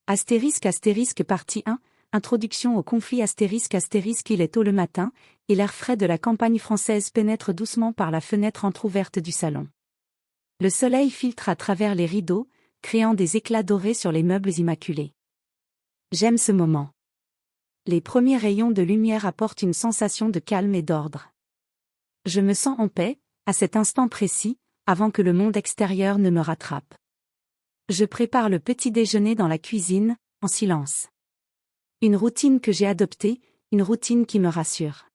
Partie 1, Introduction au conflit ***. Il est tôt le matin, et l'air frais de la campagne française pénètre doucement par la fenêtre entr'ouverte du salon. Le soleil filtre à travers les rideaux, créant des éclats dorés sur les meubles immaculés. J'aime ce moment. Les premiers rayons de lumière apportent une sensation de calme et d'ordre. Je me sens en paix, à cet instant précis, avant que le monde extérieur ne me rattrape. Je prépare le petit déjeuner dans la cuisine, en silence. Une routine que j'ai adoptée, une routine qui me rassure.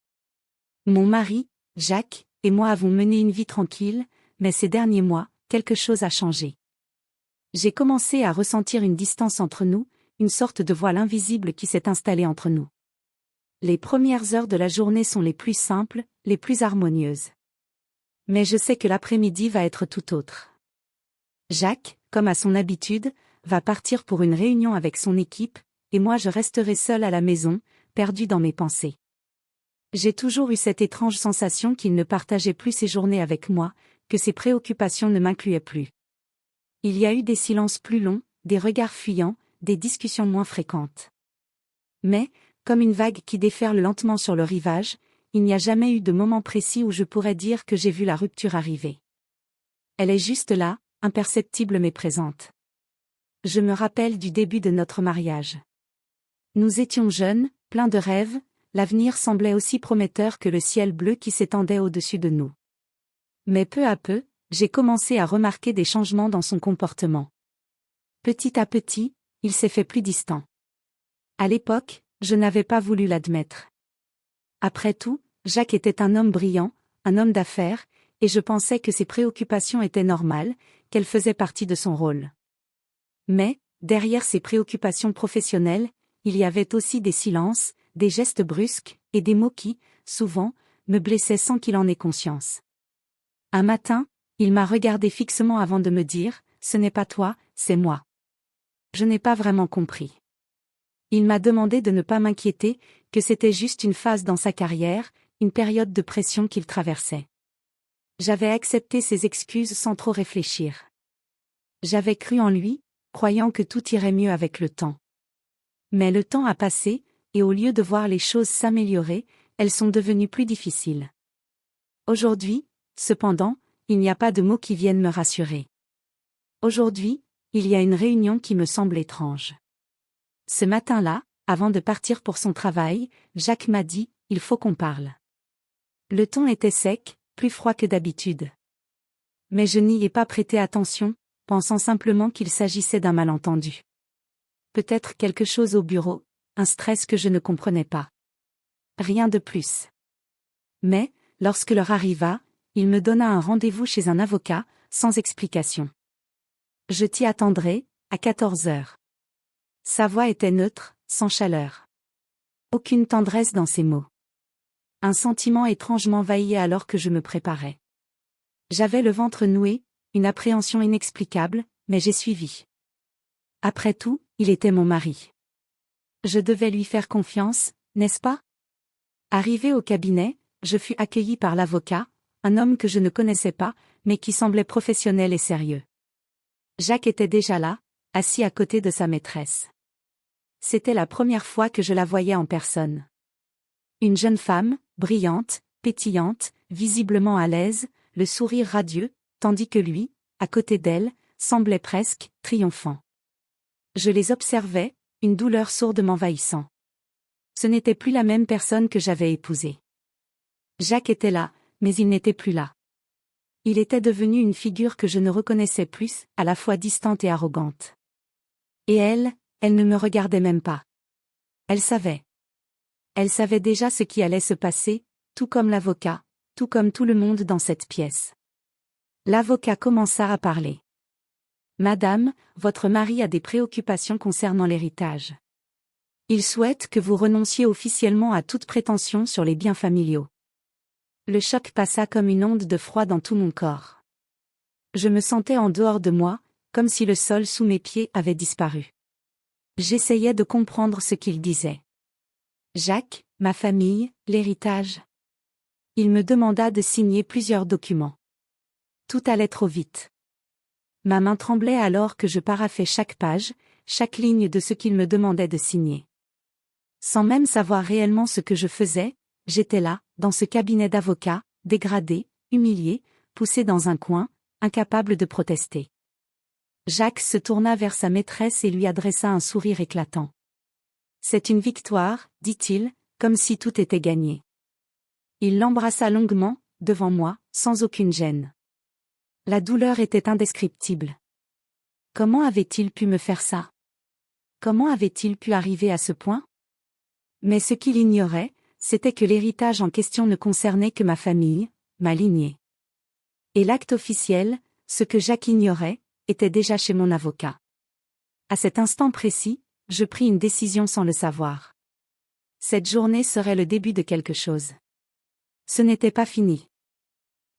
Mon mari, Jacques, et moi avons mené une vie tranquille, mais ces derniers mois, quelque chose a changé. J'ai commencé à ressentir une distance entre nous, une sorte de voile invisible qui s'est installée entre nous. Les premières heures de la journée sont les plus simples, les plus harmonieuses. Mais je sais que l'après-midi va être tout autre. Jacques, comme à son habitude, va partir pour une réunion avec son équipe, et moi je resterai seule à la maison, perdue dans mes pensées. J'ai toujours eu cette étrange sensation qu'il ne partageait plus ses journées avec moi, que ses préoccupations ne m'incluaient plus. Il y a eu des silences plus longs, des regards fuyants, des discussions moins fréquentes. Mais, comme une vague qui déferle lentement sur le rivage, il n'y a jamais eu de moment précis où je pourrais dire que j'ai vu la rupture arriver. Elle est juste là, imperceptible mais présente. Je me rappelle du début de notre mariage. Nous étions jeunes, pleins de rêves, l'avenir semblait aussi prometteur que le ciel bleu qui s'étendait au-dessus de nous. Mais peu à peu, j'ai commencé à remarquer des changements dans son comportement. Petit à petit, il s'est fait plus distant. À l'époque, je n'avais pas voulu l'admettre. Après tout, Jacques était un homme brillant, un homme d'affaires, et je pensais que ses préoccupations étaient normales, qu'elles faisaient partie de son rôle. Mais, derrière ses préoccupations professionnelles, il y avait aussi des silences, des gestes brusques, et des mots qui, souvent, me blessaient sans qu'il en ait conscience. Un matin, il m'a regardé fixement avant de me dire « Ce n'est pas toi, c'est moi ». Je n'ai pas vraiment compris. Il m'a demandé de ne pas m'inquiéter, que c'était juste une phase dans sa carrière, une période de pression qu'il traversait. J'avais accepté ses excuses sans trop réfléchir. J'avais cru en lui, croyant que tout irait mieux avec le temps. Mais le temps a passé, et au lieu de voir les choses s'améliorer, elles sont devenues plus difficiles. Aujourd'hui, cependant, il n'y a pas de mots qui viennent me rassurer. Aujourd'hui, il y a une réunion qui me semble étrange. Ce matin-là, avant de partir pour son travail, Jacques m'a dit « Il faut qu'on parle ». Le ton était sec, plus froid que d'habitude. Mais je n'y ai pas prêté attention, pensant simplement qu'il s'agissait d'un malentendu. Peut-être quelque chose au bureau, un stress que je ne comprenais pas. Rien de plus. Mais, lorsque l'heure arriva, il me donna un rendez-vous chez un avocat, sans explication. Je t'y attendrai, à 14 heures. Sa voix était neutre, sans chaleur. Aucune tendresse dans ses mots. Un sentiment étrange m'envahissait alors que je me préparais. J'avais le ventre noué, une appréhension inexplicable, mais j'ai suivi. Après tout, il était mon mari. Je devais lui faire confiance, n'est-ce pas? Arrivé au cabinet, je fus accueilli par l'avocat, un homme que je ne connaissais pas, mais qui semblait professionnel et sérieux. Jacques était déjà là, assis à côté de sa maîtresse. C'était la première fois que je la voyais en personne. Une jeune femme, brillante, pétillante, visiblement à l'aise, le sourire radieux, tandis que lui, à côté d'elle, semblait presque triomphant. Je les observais, une douleur sourde m'envahissant. Ce n'était plus la même personne que j'avais épousée. Jacques était là, mais il n'était plus là. Il était devenu une figure que je ne reconnaissais plus, à la fois distante et arrogante. Et elle ne me regardait même pas. Elle savait. Elle savait déjà ce qui allait se passer, tout comme l'avocat, tout comme tout le monde dans cette pièce. L'avocat commença à parler. Madame, votre mari a des préoccupations concernant l'héritage. Il souhaite que vous renonciez officiellement à toute prétention sur les biens familiaux. Le choc passa comme une onde de froid dans tout mon corps. Je me sentais en dehors de moi, comme si le sol sous mes pieds avait disparu. J'essayais de comprendre ce qu'il disait. Jacques, ma famille, l'héritage. Il me demanda de signer plusieurs documents. Tout allait trop vite. Ma main tremblait alors que je paraphais chaque page, chaque ligne de ce qu'il me demandait de signer. Sans même savoir réellement ce que je faisais, j'étais là, dans ce cabinet d'avocat, dégradé, humilié, poussé dans un coin, incapable de protester. Jacques se tourna vers sa maîtresse et lui adressa un sourire éclatant. « C'est une victoire, dit-il, comme si tout était gagné. » Il l'embrassa longuement, devant moi, sans aucune gêne. La douleur était indescriptible. Comment avait-il pu me faire ça? Comment avait-il pu arriver à ce point? Mais ce qu'il ignorait, c'était que l'héritage en question ne concernait que ma famille, ma lignée. Et l'acte officiel, ce que Jacques ignorait, était déjà chez mon avocat. À cet instant précis, je pris une décision sans le savoir. Cette journée serait le début de quelque chose. Ce n'était pas fini.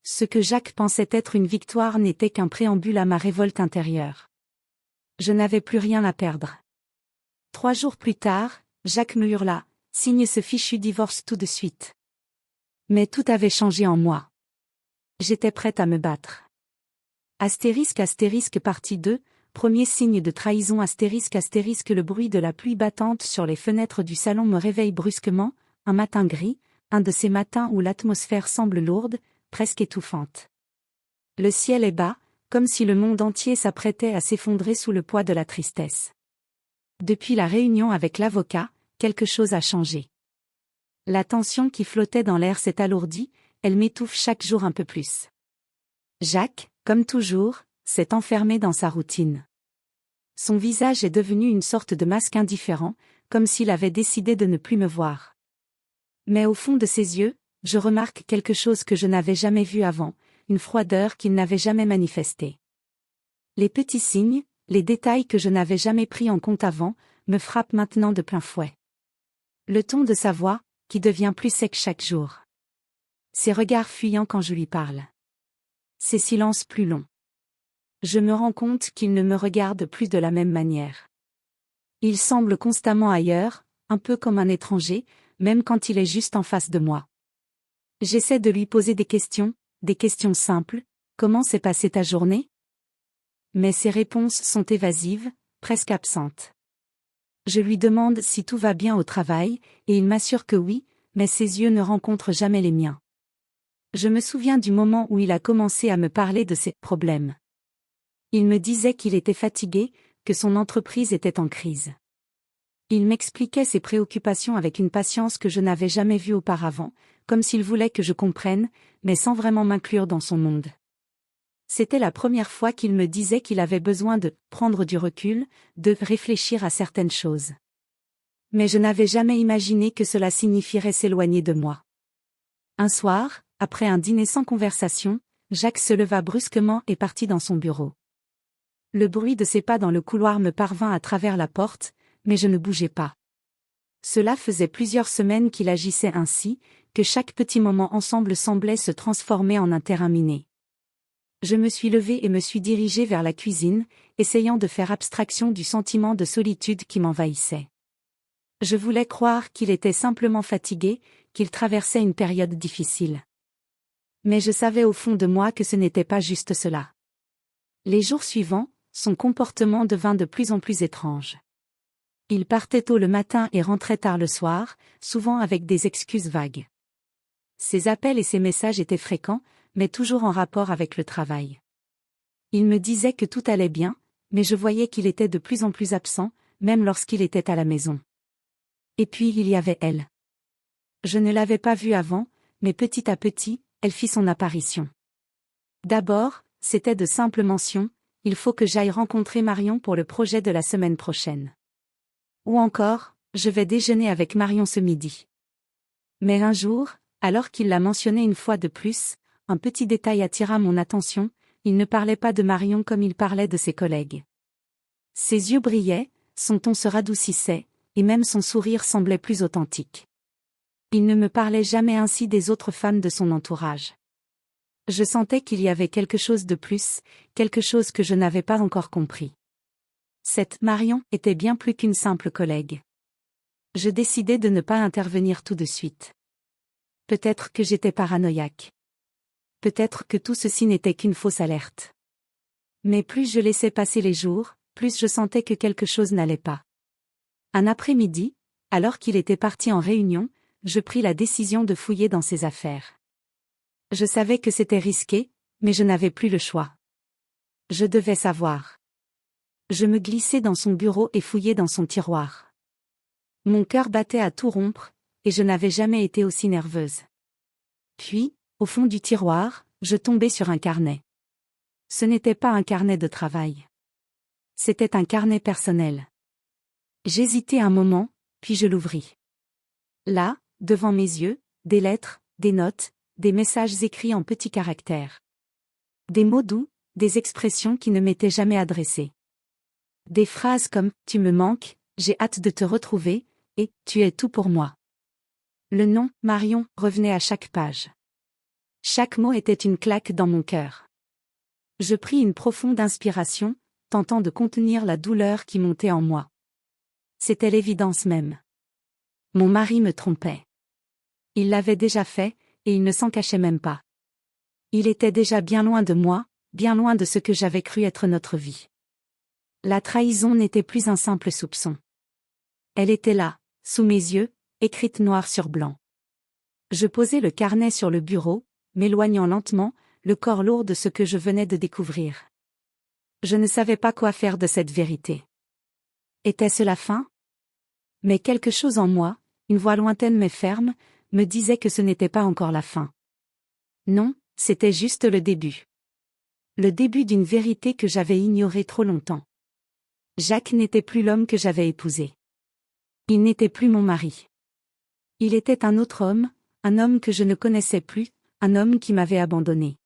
Ce que Jacques pensait être une victoire n'était qu'un préambule à ma révolte intérieure. Je n'avais plus rien à perdre. 3 jours plus tard, Jacques me hurla, « Signe ce fichu divorce tout de suite. » Mais tout avait changé en moi. J'étais prête à me battre. Astérisque partie 2, premier signe de trahison astérisque le bruit de la pluie battante sur les fenêtres du salon me réveille brusquement, un matin gris, un de ces matins où l'atmosphère semble lourde, presque étouffante. Le ciel est bas, comme si le monde entier s'apprêtait à s'effondrer sous le poids de la tristesse. Depuis la réunion avec l'avocat, quelque chose a changé. La tension qui flottait dans l'air s'est alourdie, elle m'étouffe chaque jour un peu plus. Jacques, comme toujours, s'est enfermé dans sa routine. Son visage est devenu une sorte de masque indifférent, comme s'il avait décidé de ne plus me voir. Mais au fond de ses yeux, je remarque quelque chose que je n'avais jamais vu avant, une froideur qu'il n'avait jamais manifestée. Les petits signes, les détails que je n'avais jamais pris en compte avant, me frappent maintenant de plein fouet. Le ton de sa voix, qui devient plus sec chaque jour. Ses regards fuyants quand je lui parle. Ses silences plus longs. Je me rends compte qu'il ne me regarde plus de la même manière. Il semble constamment ailleurs, un peu comme un étranger, même quand il est juste en face de moi. J'essaie de lui poser des questions simples, comment s'est passée ta journée? Mais ses réponses sont évasives, presque absentes. Je lui demande si tout va bien au travail, et il m'assure que oui, mais ses yeux ne rencontrent jamais les miens. Je me souviens du moment où il a commencé à me parler de ses problèmes. Il me disait qu'il était fatigué, que son entreprise était en crise. Il m'expliquait ses préoccupations avec une patience que je n'avais jamais vue auparavant, comme s'il voulait que je comprenne, mais sans vraiment m'inclure dans son monde. C'était la première fois qu'il me disait qu'il avait besoin de prendre du recul, de réfléchir à certaines choses. Mais je n'avais jamais imaginé que cela signifierait s'éloigner de moi. Un soir, après un dîner sans conversation, Jacques se leva brusquement et partit dans son bureau. Le bruit de ses pas dans le couloir me parvint à travers la porte, mais je ne bougeais pas. Cela faisait plusieurs semaines qu'il agissait ainsi, que chaque petit moment ensemble semblait se transformer en un terrain miné. Je me suis levée et me suis dirigée vers la cuisine, essayant de faire abstraction du sentiment de solitude qui m'envahissait. Je voulais croire qu'il était simplement fatigué, qu'il traversait une période difficile. Mais je savais au fond de moi que ce n'était pas juste cela. Les jours suivants, son comportement devint de plus en plus étrange. Il partait tôt le matin et rentrait tard le soir, souvent avec des excuses vagues. Ses appels et ses messages étaient fréquents, mais toujours en rapport avec le travail. Il me disait que tout allait bien, mais je voyais qu'il était de plus en plus absent, même lorsqu'il était à la maison. Et puis il y avait elle. Je ne l'avais pas vue avant, mais petit à petit, elle fit son apparition. D'abord, c'était de simples mentions, il faut que j'aille rencontrer Marion pour le projet de la semaine prochaine. Ou encore, je vais déjeuner avec Marion ce midi. Mais un jour, alors qu'il l'a mentionné une fois de plus, un petit détail attira mon attention, il ne parlait pas de Marion comme il parlait de ses collègues. Ses yeux brillaient, son ton se radoucissait, et même son sourire semblait plus authentique. Il ne me parlait jamais ainsi des autres femmes de son entourage. Je sentais qu'il y avait quelque chose de plus, quelque chose que je n'avais pas encore compris. Cette Marion était bien plus qu'une simple collègue. Je décidai de ne pas intervenir tout de suite. Peut-être que j'étais paranoïaque. Peut-être que tout ceci n'était qu'une fausse alerte. Mais plus je laissais passer les jours, plus je sentais que quelque chose n'allait pas. Un après-midi, alors qu'il était parti en réunion, je pris la décision de fouiller dans ses affaires. Je savais que c'était risqué, mais je n'avais plus le choix. Je devais savoir. Je me glissai dans son bureau et fouillai dans son tiroir. Mon cœur battait à tout rompre, et je n'avais jamais été aussi nerveuse. Puis, au fond du tiroir, je tombai sur un carnet. Ce n'était pas un carnet de travail. C'était un carnet personnel. J'hésitai un moment, puis je l'ouvris. Là, devant mes yeux, des lettres, des notes, des messages écrits en petits caractères. Des mots doux, des expressions qui ne m'étaient jamais adressées. Des phrases comme « Tu me manques, j'ai hâte de te retrouver » et « Tu es tout pour moi ». Le nom « Marion » revenait à chaque page. Chaque mot était une claque dans mon cœur. Je pris une profonde inspiration, tentant de contenir la douleur qui montait en moi. C'était l'évidence même. Mon mari me trompait. Il l'avait déjà fait, et il ne s'en cachait même pas. Il était déjà bien loin de moi, bien loin de ce que j'avais cru être notre vie. La trahison n'était plus un simple soupçon. Elle était là, sous mes yeux, écrite noir sur blanc. Je posai le carnet sur le bureau, m'éloignant lentement, le corps lourd de ce que je venais de découvrir. Je ne savais pas quoi faire de cette vérité. Était-ce la fin? Mais quelque chose en moi, une voix lointaine mais ferme, me disait que ce n'était pas encore la fin. Non, c'était juste le début. Le début d'une vérité que j'avais ignorée trop longtemps. Jacques n'était plus l'homme que j'avais épousé. Il n'était plus mon mari. Il était un autre homme, un homme que je ne connaissais plus, un homme qui m'avait abandonné.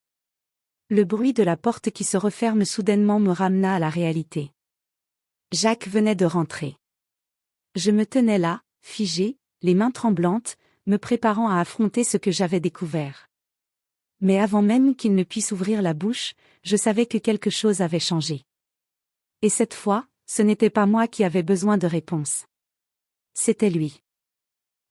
Le bruit de la porte qui se referme soudainement me ramena à la réalité. Jacques venait de rentrer. Je me tenais là, figée, les mains tremblantes, me préparant à affronter ce que j'avais découvert. Mais avant même qu'il ne puisse ouvrir la bouche, je savais que quelque chose avait changé. Et cette fois, ce n'était pas moi qui avais besoin de réponse. C'était lui.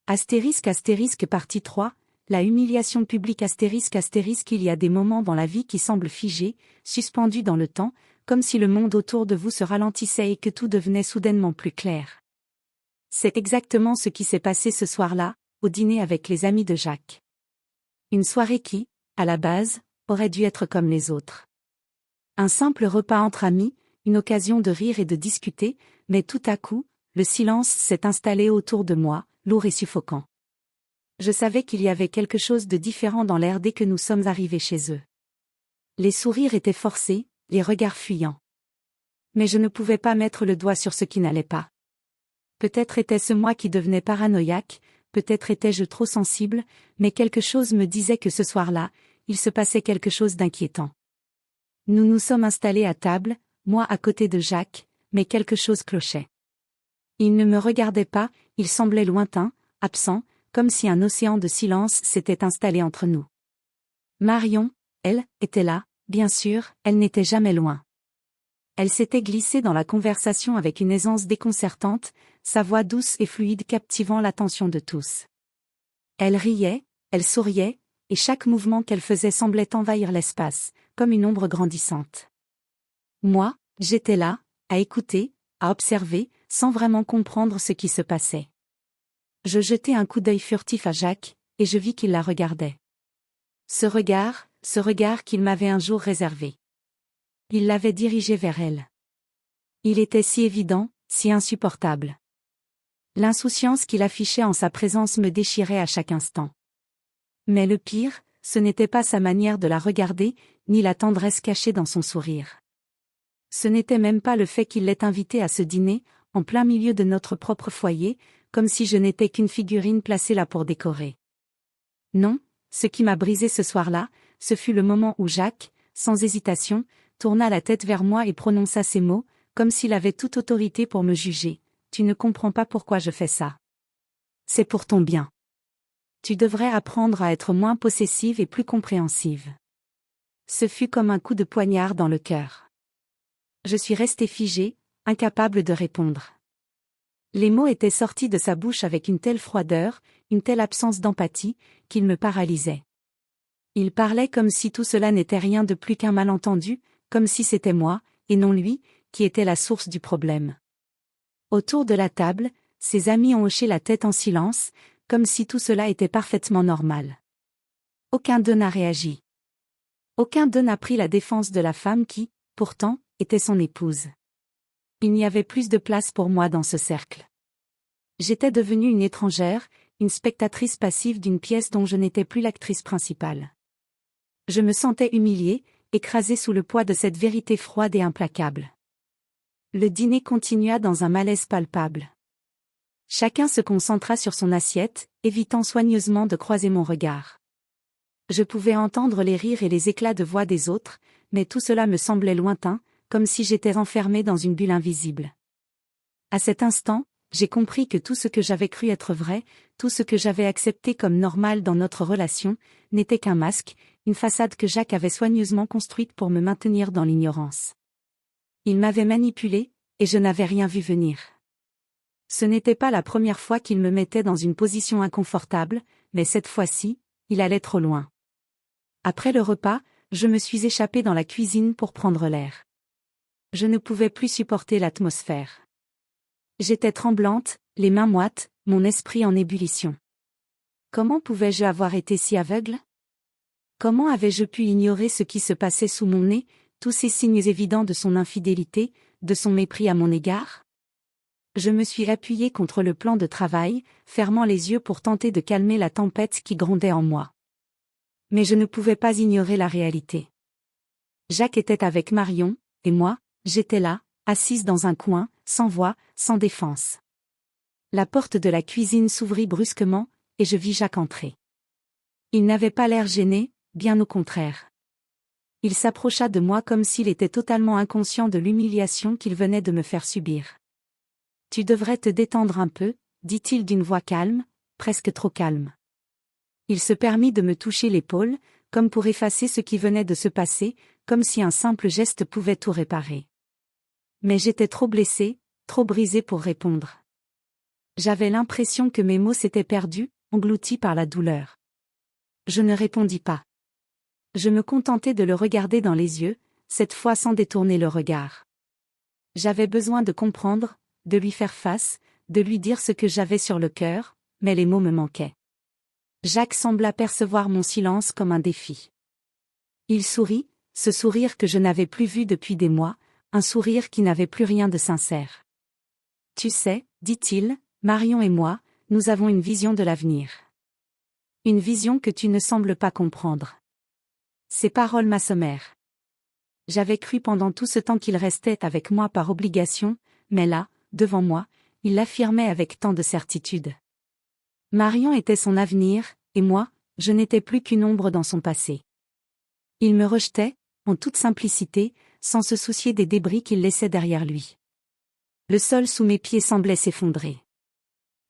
Astérisque partie 3, la humiliation publique astérisque il y a des moments dans la vie qui semblent figés, suspendus dans le temps, comme si le monde autour de vous se ralentissait et que tout devenait soudainement plus clair. C'est exactement ce qui s'est passé ce soir-là, au dîner avec les amis de Jacques. Une soirée qui, à la base, aurait dû être comme les autres. Un simple repas entre amis, une occasion de rire et de discuter, mais tout à coup, le silence s'est installé autour de moi, lourd et suffocant. Je savais qu'il y avait quelque chose de différent dans l'air dès que nous sommes arrivés chez eux. Les sourires étaient forcés, les regards fuyants. Mais je ne pouvais pas mettre le doigt sur ce qui n'allait pas. Peut-être était-ce moi qui devenais paranoïaque, peut-être étais-je trop sensible, mais quelque chose me disait que ce soir-là, il se passait quelque chose d'inquiétant. Nous nous sommes installés à table, moi à côté de Jacques, mais quelque chose clochait. Il ne me regardait pas, il semblait lointain, absent, comme si un océan de silence s'était installé entre nous. Marion, elle, était là, bien sûr, elle n'était jamais loin. Elle s'était glissée dans la conversation avec une aisance déconcertante, sa voix douce et fluide captivant l'attention de tous. Elle riait, elle souriait, et chaque mouvement qu'elle faisait semblait envahir l'espace, comme une ombre grandissante. Moi, j'étais là, à écouter, à observer, sans vraiment comprendre ce qui se passait. Je jetai un coup d'œil furtif à Jacques, et je vis qu'il la regardait. Ce regard qu'il m'avait un jour réservé. Il l'avait dirigé vers elle. Il était si évident, si insupportable. L'insouciance qu'il affichait en sa présence me déchirait à chaque instant. Mais le pire, ce n'était pas sa manière de la regarder, ni la tendresse cachée dans son sourire. Ce n'était même pas le fait qu'il l'ait invitée à ce dîner, en plein milieu de notre propre foyer, comme si je n'étais qu'une figurine placée là pour décorer. Non, ce qui m'a brisé ce soir-là, ce fut le moment où Jacques, sans hésitation, tourna la tête vers moi et prononça ces mots, comme s'il avait toute autorité pour me juger. « Tu ne comprends pas pourquoi je fais ça. C'est pour ton bien. Tu devrais apprendre à être moins possessive et plus compréhensive. » Ce fut comme un coup de poignard dans le cœur. Je suis restée figée, incapable de répondre. Les mots étaient sortis de sa bouche avec une telle froideur, une telle absence d'empathie, qu'ils me paralysaient. Il parlait comme si tout cela n'était rien de plus qu'un malentendu, comme si c'était moi, et non lui, qui était la source du problème. Autour de la table, ses amis ont hoché la tête en silence, comme si tout cela était parfaitement normal. Aucun d'eux n'a réagi. Aucun d'eux n'a pris la défense de la femme qui, pourtant, était son épouse. Il n'y avait plus de place pour moi dans ce cercle. J'étais devenue une étrangère, une spectatrice passive d'une pièce dont je n'étais plus l'actrice principale. Je me sentais humiliée, écrasée sous le poids de cette vérité froide et implacable. Le dîner continua dans un malaise palpable. Chacun se concentra sur son assiette, évitant soigneusement de croiser mon regard. Je pouvais entendre les rires et les éclats de voix des autres, mais tout cela me semblait lointain, comme si j'étais enfermée dans une bulle invisible. À cet instant, j'ai compris que tout ce que j'avais cru être vrai, tout ce que j'avais accepté comme normal dans notre relation, n'était qu'un masque, une façade que Jacques avait soigneusement construite pour me maintenir dans l'ignorance. Il m'avait manipulée, et je n'avais rien vu venir. Ce n'était pas la première fois qu'il me mettait dans une position inconfortable, mais cette fois-ci, il allait trop loin. Après le repas, je me suis échappée dans la cuisine pour prendre l'air. Je ne pouvais plus supporter l'atmosphère. J'étais tremblante, les mains moites, mon esprit en ébullition. Comment pouvais-je avoir été si aveugle? Comment avais-je pu ignorer ce qui se passait sous mon nez, tous ces signes évidents de son infidélité, de son mépris à mon égard? Je me suis appuyée contre le plan de travail, fermant les yeux pour tenter de calmer la tempête qui grondait en moi. Mais je ne pouvais pas ignorer la réalité. Jacques était avec Marion, et moi, j'étais là, assise dans un coin, sans voix, sans défense. La porte de la cuisine s'ouvrit brusquement, et je vis Jacques entrer. Il n'avait pas l'air gêné, bien au contraire. Il s'approcha de moi comme s'il était totalement inconscient de l'humiliation qu'il venait de me faire subir. « Tu devrais te détendre un peu », dit-il d'une voix calme, presque trop calme. Il se permit de me toucher l'épaule, comme pour effacer ce qui venait de se passer, comme si un simple geste pouvait tout réparer. Mais j'étais trop blessée, trop brisée pour répondre. J'avais l'impression que mes mots s'étaient perdus, engloutis par la douleur. Je ne répondis pas. Je me contentais de le regarder dans les yeux, cette fois sans détourner le regard. J'avais besoin de comprendre, de lui faire face, de lui dire ce que j'avais sur le cœur, mais les mots me manquaient. Jacques sembla percevoir mon silence comme un défi. Il sourit, ce sourire que je n'avais plus vu depuis des mois, un sourire qui n'avait plus rien de sincère. « Tu sais, dit-il, Marion et moi, nous avons une vision de l'avenir. Une vision que tu ne sembles pas comprendre. » Ces paroles m'assommèrent. J'avais cru pendant tout ce temps qu'il restait avec moi par obligation, mais là, devant moi, il l'affirmait avec tant de certitude. Marion était son avenir, et moi, je n'étais plus qu'une ombre dans son passé. Il me rejetait, en toute simplicité, sans se soucier des débris qu'il laissait derrière lui. Le sol sous mes pieds semblait s'effondrer.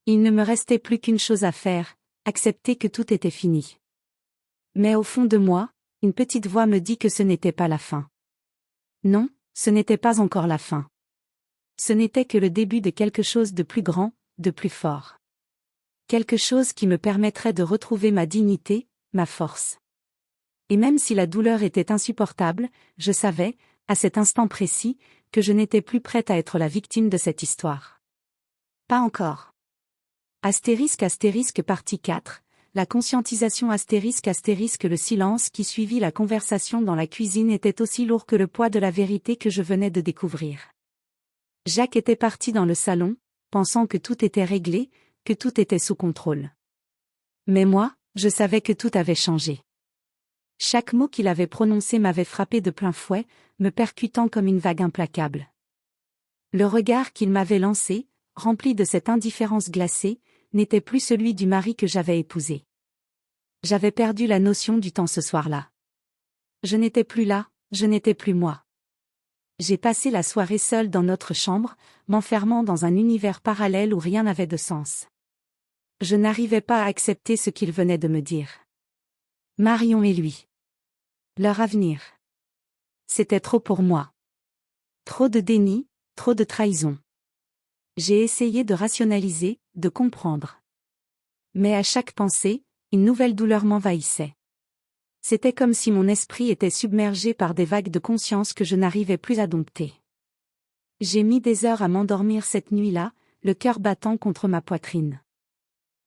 Il ne me restait plus qu'une chose à faire, accepter que tout était fini. Mais au fond de moi, une petite voix me dit que ce n'était pas la fin. Non, ce n'était pas encore la fin. Ce n'était que le début de quelque chose de plus grand, de plus fort. Quelque chose qui me permettrait de retrouver ma dignité, ma force. Et même si la douleur était insupportable, je savais, à cet instant précis, que je n'étais plus prête à être la victime de cette histoire. Pas encore. Astérisque partie 4, la conscientisation astérisque le silence qui suivit la conversation dans la cuisine était aussi lourd que le poids de la vérité que je venais de découvrir. Jacques était parti dans le salon, pensant que tout était réglé, que tout était sous contrôle. Mais moi, je savais que tout avait changé. Chaque mot qu'il avait prononcé m'avait frappé de plein fouet, me percutant comme une vague implacable. Le regard qu'il m'avait lancé, rempli de cette indifférence glacée, n'était plus celui du mari que j'avais épousé. J'avais perdu la notion du temps ce soir-là. Je n'étais plus là, je n'étais plus moi. J'ai passé la soirée seule dans notre chambre, m'enfermant dans un univers parallèle où rien n'avait de sens. Je n'arrivais pas à accepter ce qu'il venait de me dire. Marion et lui. Leur avenir. C'était trop pour moi. Trop de déni, trop de trahison. J'ai essayé de rationaliser, de comprendre. Mais à chaque pensée, une nouvelle douleur m'envahissait. C'était comme si mon esprit était submergé par des vagues de conscience que je n'arrivais plus à dompter. J'ai mis des heures à m'endormir cette nuit-là, le cœur battant contre ma poitrine.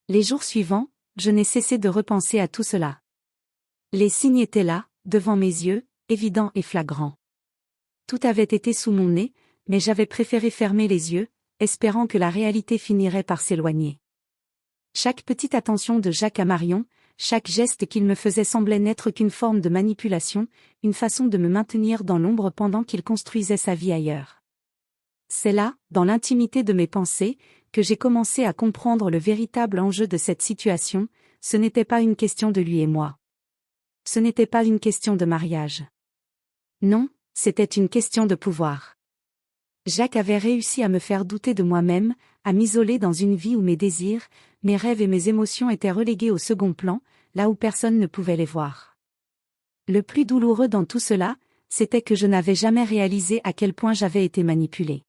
Les jours suivants, je n'ai cessé de repenser à tout cela. Les signes étaient là, devant mes yeux, évidents et flagrants. Tout avait été sous mon nez, mais j'avais préféré fermer les yeux, espérant que la réalité finirait par s'éloigner. Chaque petite attention de Jacques à Marion, chaque geste qu'il me faisait semblait n'être qu'une forme de manipulation, une façon de me maintenir dans l'ombre pendant qu'il construisait sa vie ailleurs. C'est là, dans l'intimité de mes pensées, que j'ai commencé à comprendre le véritable enjeu de cette situation. Ce n'était pas une question de lui et moi. Ce n'était pas une question de mariage. Non, c'était une question de pouvoir. Jacques avait réussi à me faire douter de moi-même, à m'isoler dans une vie où mes désirs, mes rêves et mes émotions étaient relégués au second plan, là où personne ne pouvait les voir. Le plus douloureux dans tout cela, c'était que je n'avais jamais réalisé à quel point j'avais été manipulée.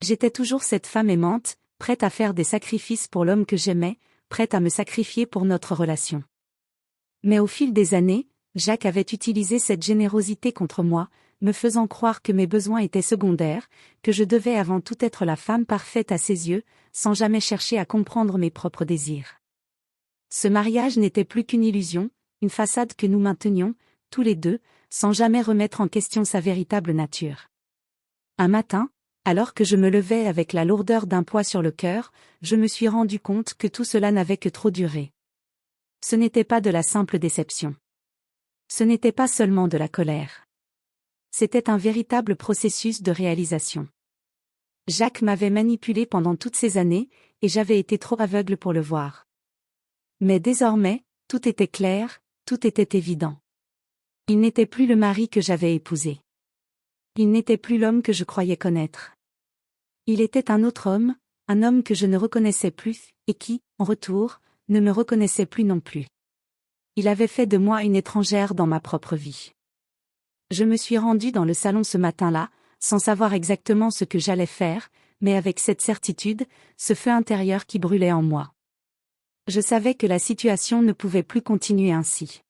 J'étais toujours cette femme aimante, prête à faire des sacrifices pour l'homme que j'aimais, prête à me sacrifier pour notre relation. Mais au fil des années, Jacques avait utilisé cette générosité contre moi, me faisant croire que mes besoins étaient secondaires, que je devais avant tout être la femme parfaite à ses yeux, sans jamais chercher à comprendre mes propres désirs. Ce mariage n'était plus qu'une illusion, une façade que nous maintenions, tous les deux, sans jamais remettre en question sa véritable nature. Un matin, alors que je me levais avec la lourdeur d'un poids sur le cœur, je me suis rendu compte que tout cela n'avait que trop duré. Ce n'était pas de la simple déception. Ce n'était pas seulement de la colère. C'était un véritable processus de réalisation. Jacques m'avait manipulée pendant toutes ces années, et j'avais été trop aveugle pour le voir. Mais désormais, tout était clair, tout était évident. Il n'était plus le mari que j'avais épousé. Il n'était plus l'homme que je croyais connaître. Il était un autre homme, un homme que je ne reconnaissais plus, et qui, en retour, ne me reconnaissait plus non plus. Il avait fait de moi une étrangère dans ma propre vie. Je me suis rendue dans le salon ce matin-là, sans savoir exactement ce que j'allais faire, mais avec cette certitude, ce feu intérieur qui brûlait en moi. Je savais que la situation ne pouvait plus continuer ainsi.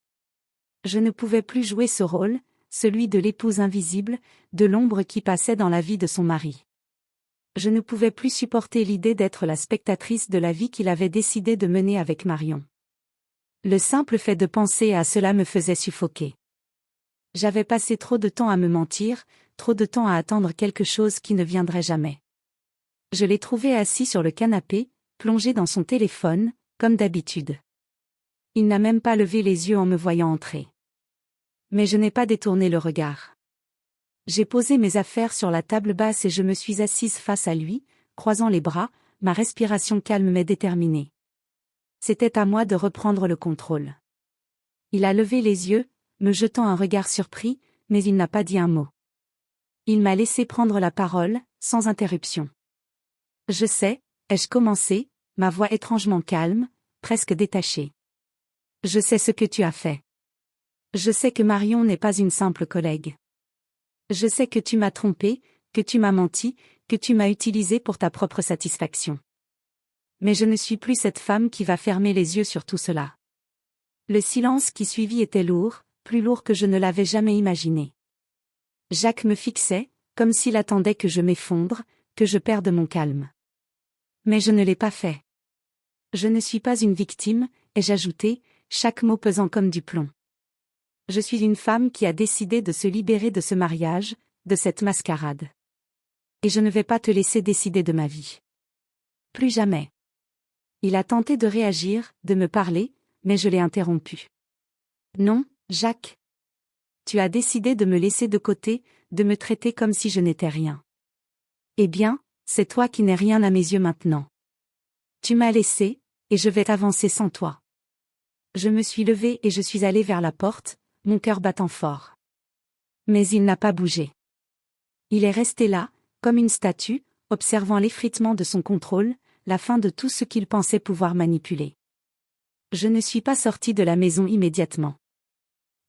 Je ne pouvais plus jouer ce rôle, celui de l'épouse invisible, de l'ombre qui passait dans la vie de son mari. Je ne pouvais plus supporter l'idée d'être la spectatrice de la vie qu'il avait décidé de mener avec Marion. Le simple fait de penser à cela me faisait suffoquer. J'avais passé trop de temps à me mentir, trop de temps à attendre quelque chose qui ne viendrait jamais. Je l'ai trouvé assis sur le canapé, plongé dans son téléphone, comme d'habitude. Il n'a même pas levé les yeux en me voyant entrer. Mais je n'ai pas détourné le regard. J'ai posé mes affaires sur la table basse et je me suis assise face à lui, croisant les bras, ma respiration calme mais déterminée. C'était à moi de reprendre le contrôle. Il a levé les yeux, me jetant un regard surpris, mais il n'a pas dit un mot. Il m'a laissé prendre la parole, sans interruption. Je sais, ai-je commencé, ma voix étrangement calme, presque détachée. Je sais ce que tu as fait. Je sais que Marion n'est pas une simple collègue. Je sais que tu m'as trompé, que tu m'as menti, que tu m'as utilisé pour ta propre satisfaction. Mais je ne suis plus cette femme qui va fermer les yeux sur tout cela. Le silence qui suivit était lourd, plus lourd que je ne l'avais jamais imaginé. Jacques me fixait, comme s'il attendait que je m'effondre, que je perde mon calme. Mais je ne l'ai pas fait. Je ne suis pas une victime, ai-je ajouté, chaque mot pesant comme du plomb. Je suis une femme qui a décidé de se libérer de ce mariage, de cette mascarade. Et je ne vais pas te laisser décider de ma vie. Plus jamais. Il a tenté de réagir, de me parler, mais je l'ai interrompu. Non, Jacques. Tu as décidé de me laisser de côté, de me traiter comme si je n'étais rien. Eh bien, c'est toi qui n'es rien à mes yeux maintenant. Tu m'as laissé, et je vais t'avancer sans toi. Je me suis levée et je suis allée vers la porte, mon cœur battant fort. Mais il n'a pas bougé. Il est resté là, comme une statue, observant l'effritement de son contrôle, la fin de tout ce qu'il pensait pouvoir manipuler. Je ne suis pas sortie de la maison immédiatement.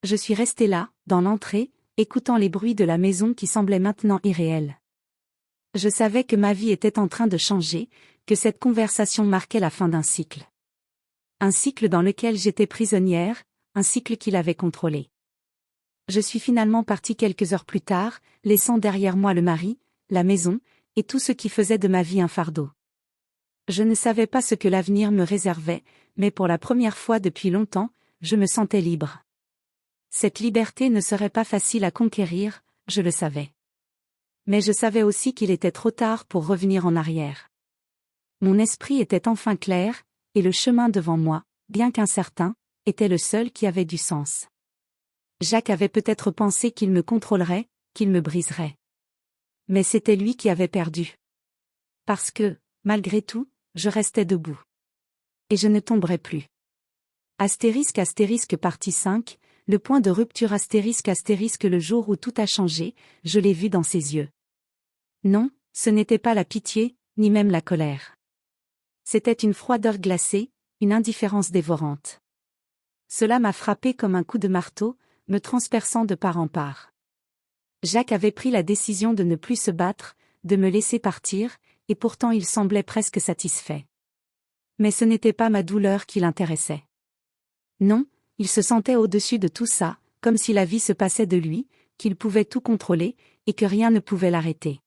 Je suis restée là, dans l'entrée, écoutant les bruits de la maison qui semblaient maintenant irréels. Je savais que ma vie était en train de changer, que cette conversation marquait la fin d'un cycle. Un cycle dans lequel j'étais prisonnière, un cycle qu'il avait contrôlé. Je suis finalement partie quelques heures plus tard, laissant derrière moi le mari, la maison, et tout ce qui faisait de ma vie un fardeau. Je ne savais pas ce que l'avenir me réservait, mais pour la première fois depuis longtemps, je me sentais libre. Cette liberté ne serait pas facile à conquérir, je le savais. Mais je savais aussi qu'il était trop tard pour revenir en arrière. Mon esprit était enfin clair, et le chemin devant moi, bien qu'incertain, était le seul qui avait du sens. Jacques avait peut-être pensé qu'il me contrôlerait, qu'il me briserait. Mais c'était lui qui avait perdu. Parce que, malgré tout, je restais debout. Et je ne tomberais plus. Astérisque partie 5, le point de rupture astérisque le jour où tout a changé, je l'ai vu dans ses yeux. Non, ce n'était pas la pitié, ni même la colère. C'était une froideur glacée, une indifférence dévorante. Cela m'a frappé comme un coup de marteau, me transperçant de part en part. Jacques avait pris la décision de ne plus se battre, de me laisser partir, et pourtant il semblait presque satisfait. Mais ce n'était pas ma douleur qui l'intéressait. Non, il se sentait au-dessus de tout ça, comme si la vie se passait de lui, qu'il pouvait tout contrôler, et que rien ne pouvait l'arrêter.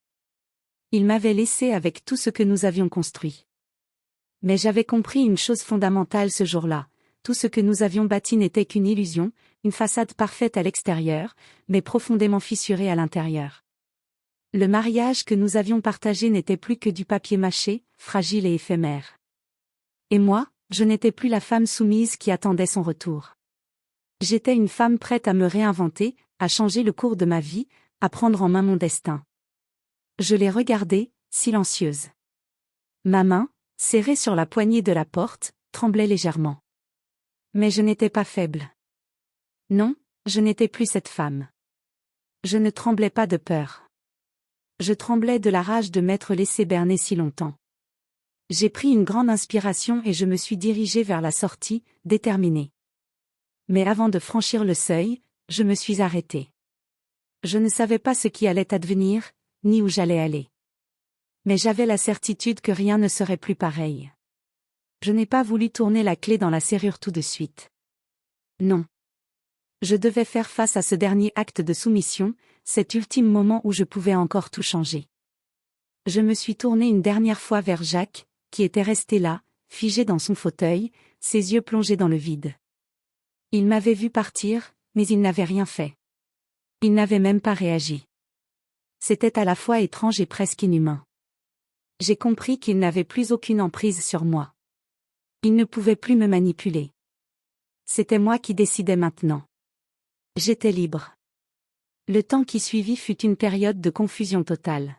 Il m'avait laissé avec tout ce que nous avions construit. Mais j'avais compris une chose fondamentale ce jour-là, tout ce que nous avions bâti n'était qu'une illusion, une façade parfaite à l'extérieur, mais profondément fissurée à l'intérieur. Le mariage que nous avions partagé n'était plus que du papier mâché, fragile et éphémère. Et moi, je n'étais plus la femme soumise qui attendait son retour. J'étais une femme prête à me réinventer, à changer le cours de ma vie, à prendre en main mon destin. Je l'ai regardée, silencieuse. Ma main, serrée sur la poignée de la porte, tremblait légèrement. Mais je n'étais pas faible. Non, je n'étais plus cette femme. Je ne tremblais pas de peur. Je tremblais de la rage de m'être laissé berner si longtemps. J'ai pris une grande inspiration et je me suis dirigée vers la sortie, déterminée. Mais avant de franchir le seuil, je me suis arrêtée. Je ne savais pas ce qui allait advenir, ni où j'allais aller. Mais j'avais la certitude que rien ne serait plus pareil. Je n'ai pas voulu tourner la clé dans la serrure tout de suite. Non. Je devais faire face à ce dernier acte de soumission, cet ultime moment où je pouvais encore tout changer. Je me suis tournée une dernière fois vers Jacques, qui était resté là, figé dans son fauteuil, ses yeux plongés dans le vide. Il m'avait vu partir, mais il n'avait rien fait. Il n'avait même pas réagi. C'était à la fois étrange et presque inhumain. J'ai compris qu'il n'avait plus aucune emprise sur moi. Il ne pouvait plus me manipuler. C'était moi qui décidais maintenant. J'étais libre. Le temps qui suivit fut une période de confusion totale.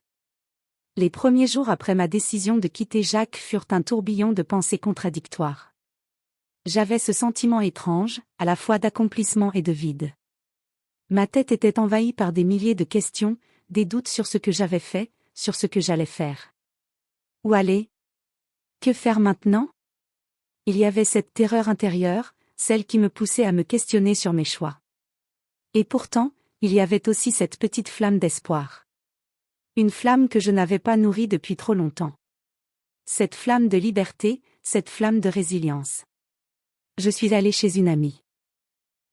Les premiers jours après ma décision de quitter Jacques furent un tourbillon de pensées contradictoires. J'avais ce sentiment étrange, à la fois d'accomplissement et de vide. Ma tête était envahie par des milliers de questions, des doutes sur ce que j'avais fait, sur ce que j'allais faire. Où aller? Que faire maintenant? Il y avait cette terreur intérieure, celle qui me poussait à me questionner sur mes choix. Et pourtant, il y avait aussi cette petite flamme d'espoir. Une flamme que je n'avais pas nourrie depuis trop longtemps. Cette flamme de liberté, cette flamme de résilience. Je suis allée chez une amie.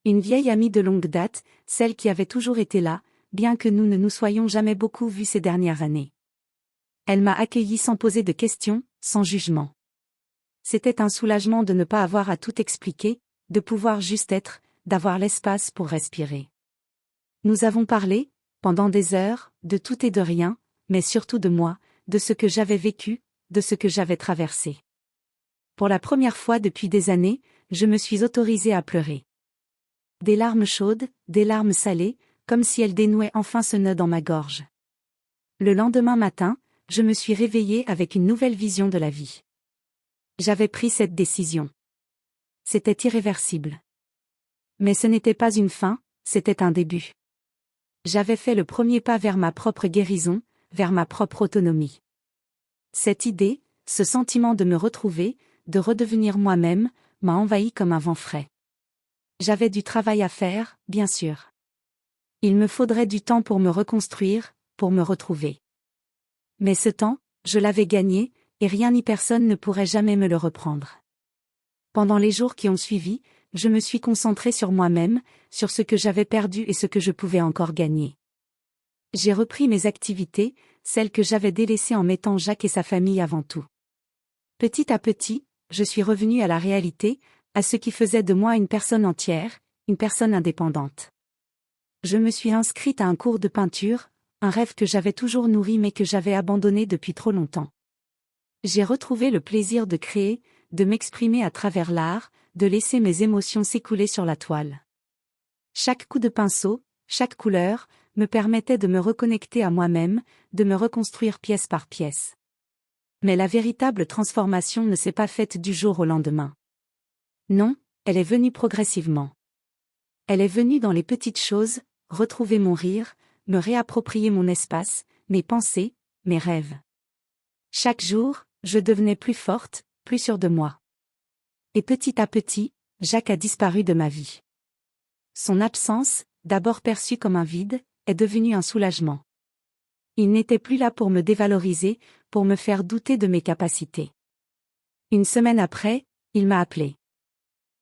Une vieille amie de longue date, celle qui avait toujours été là, bien que nous ne nous soyons jamais beaucoup vus ces dernières années. Elle m'a accueillie sans poser de questions, sans jugement. C'était un soulagement de ne pas avoir à tout expliquer, de pouvoir juste être, d'avoir l'espace pour respirer. Nous avons parlé, pendant des heures, de tout et de rien, mais surtout de moi, de ce que j'avais vécu, de ce que j'avais traversé. Pour la première fois depuis des années, je me suis autorisée à pleurer. Des larmes chaudes, des larmes salées, comme si elles dénouaient enfin ce nœud dans ma gorge. Le lendemain matin, je me suis réveillée avec une nouvelle vision de la vie. J'avais pris cette décision. C'était irréversible. Mais ce n'était pas une fin, c'était un début. J'avais fait le premier pas vers ma propre guérison, vers ma propre autonomie. Cette idée, ce sentiment de me retrouver, de redevenir moi-même, m'a envahi comme un vent frais. J'avais du travail à faire, bien sûr. Il me faudrait du temps pour me reconstruire, pour me retrouver. Mais ce temps, je l'avais gagné, et rien ni personne ne pourrait jamais me le reprendre. Pendant les jours qui ont suivi, je me suis concentrée sur moi-même, sur ce que j'avais perdu et ce que je pouvais encore gagner. J'ai repris mes activités, celle que j'avais délaissée en mettant Jacques et sa famille avant tout. Petit à petit, je suis revenue à la réalité, à ce qui faisait de moi une personne entière, une personne indépendante. Je me suis inscrite à un cours de peinture, un rêve que j'avais toujours nourri mais que j'avais abandonné depuis trop longtemps. J'ai retrouvé le plaisir de créer, de m'exprimer à travers l'art, de laisser mes émotions s'écouler sur la toile. Chaque coup de pinceau, chaque couleur, me permettait de me reconnecter à moi-même, de me reconstruire pièce par pièce. Mais la véritable transformation ne s'est pas faite du jour au lendemain. Non, elle est venue progressivement. Elle est venue dans les petites choses, retrouver mon rire, me réapproprier mon espace, mes pensées, mes rêves. Chaque jour, je devenais plus forte, plus sûre de moi. Et petit à petit, Jacques a disparu de ma vie. Son absence, d'abord perçue comme un vide, est devenue un soulagement. Il n'était plus là pour me dévaloriser, pour me faire douter de mes capacités. Une semaine après, il m'a appelée.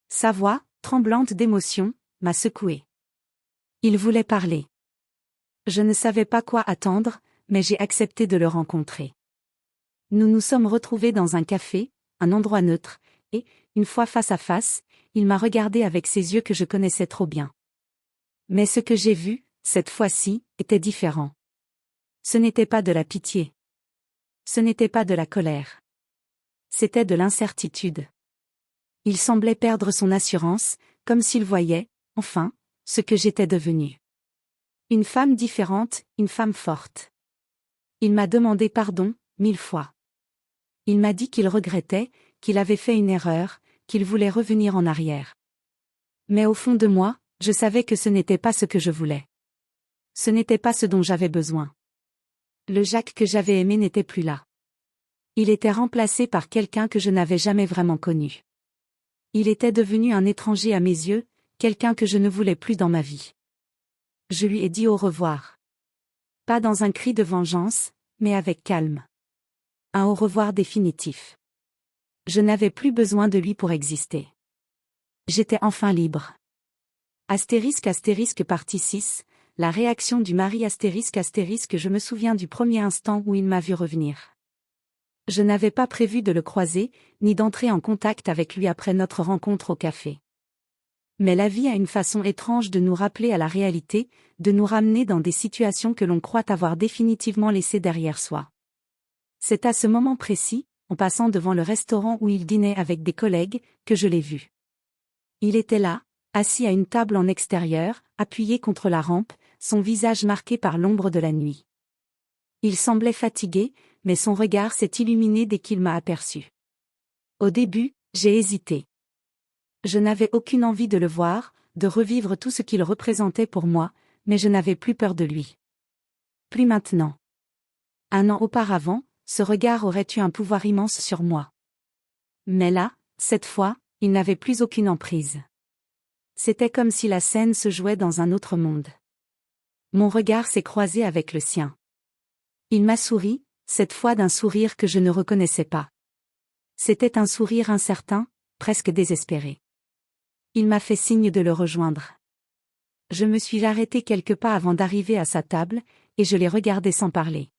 Sa voix, tremblante d'émotion, m'a secouée. Il voulait parler. Je ne savais pas quoi attendre, mais j'ai accepté de le rencontrer. Nous nous sommes retrouvés dans un café, un endroit neutre, et, une fois face à face, il m'a regardé avec ses yeux que je connaissais trop bien. Mais ce que j'ai vu, cette fois-ci, était différent. Ce n'était pas de la pitié. Ce n'était pas de la colère. C'était de l'incertitude. Il semblait perdre son assurance, comme s'il voyait, enfin, ce que j'étais devenue. Une femme différente, une femme forte. Il m'a demandé pardon, 1000 fois. Il m'a dit qu'il regrettait, qu'il avait fait une erreur, qu'il voulait revenir en arrière. Mais au fond de moi, je savais que ce n'était pas ce que je voulais. Ce n'était pas ce dont j'avais besoin. Le Jacques que j'avais aimé n'était plus là. Il était remplacé par quelqu'un que je n'avais jamais vraiment connu. Il était devenu un étranger à mes yeux, quelqu'un que je ne voulais plus dans ma vie. Je lui ai dit au revoir. Pas dans un cri de vengeance, mais avec calme. Un au revoir définitif. Je n'avais plus besoin de lui pour exister. J'étais enfin libre. Astérisque astérisque partie 6, la réaction du mari astérisque astérisque. Je me souviens du premier instant où il m'a vu revenir. Je n'avais pas prévu de le croiser, ni d'entrer en contact avec lui après notre rencontre au café. Mais la vie a une façon étrange de nous rappeler à la réalité, de nous ramener dans des situations que l'on croit avoir définitivement laissées derrière soi. C'est à ce moment précis, en passant devant le restaurant où il dînait avec des collègues, que je l'ai vu. Il était là, assis à une table en extérieur, appuyé contre la rampe, son visage marqué par l'ombre de la nuit. Il semblait fatigué, mais son regard s'est illuminé dès qu'il m'a aperçu. Au début, j'ai hésité. Je n'avais aucune envie de le voir, de revivre tout ce qu'il représentait pour moi, mais je n'avais plus peur de lui. Plus maintenant. 1 an auparavant, ce regard aurait eu un pouvoir immense sur moi. Mais là, cette fois, il n'avait plus aucune emprise. C'était comme si la scène se jouait dans un autre monde. Mon regard s'est croisé avec le sien. Il m'a souri, cette fois d'un sourire que je ne reconnaissais pas. C'était un sourire incertain, presque désespéré. Il m'a fait signe de le rejoindre. Je me suis arrêtée quelques pas avant d'arriver à sa table, et je l'ai regardé sans parler.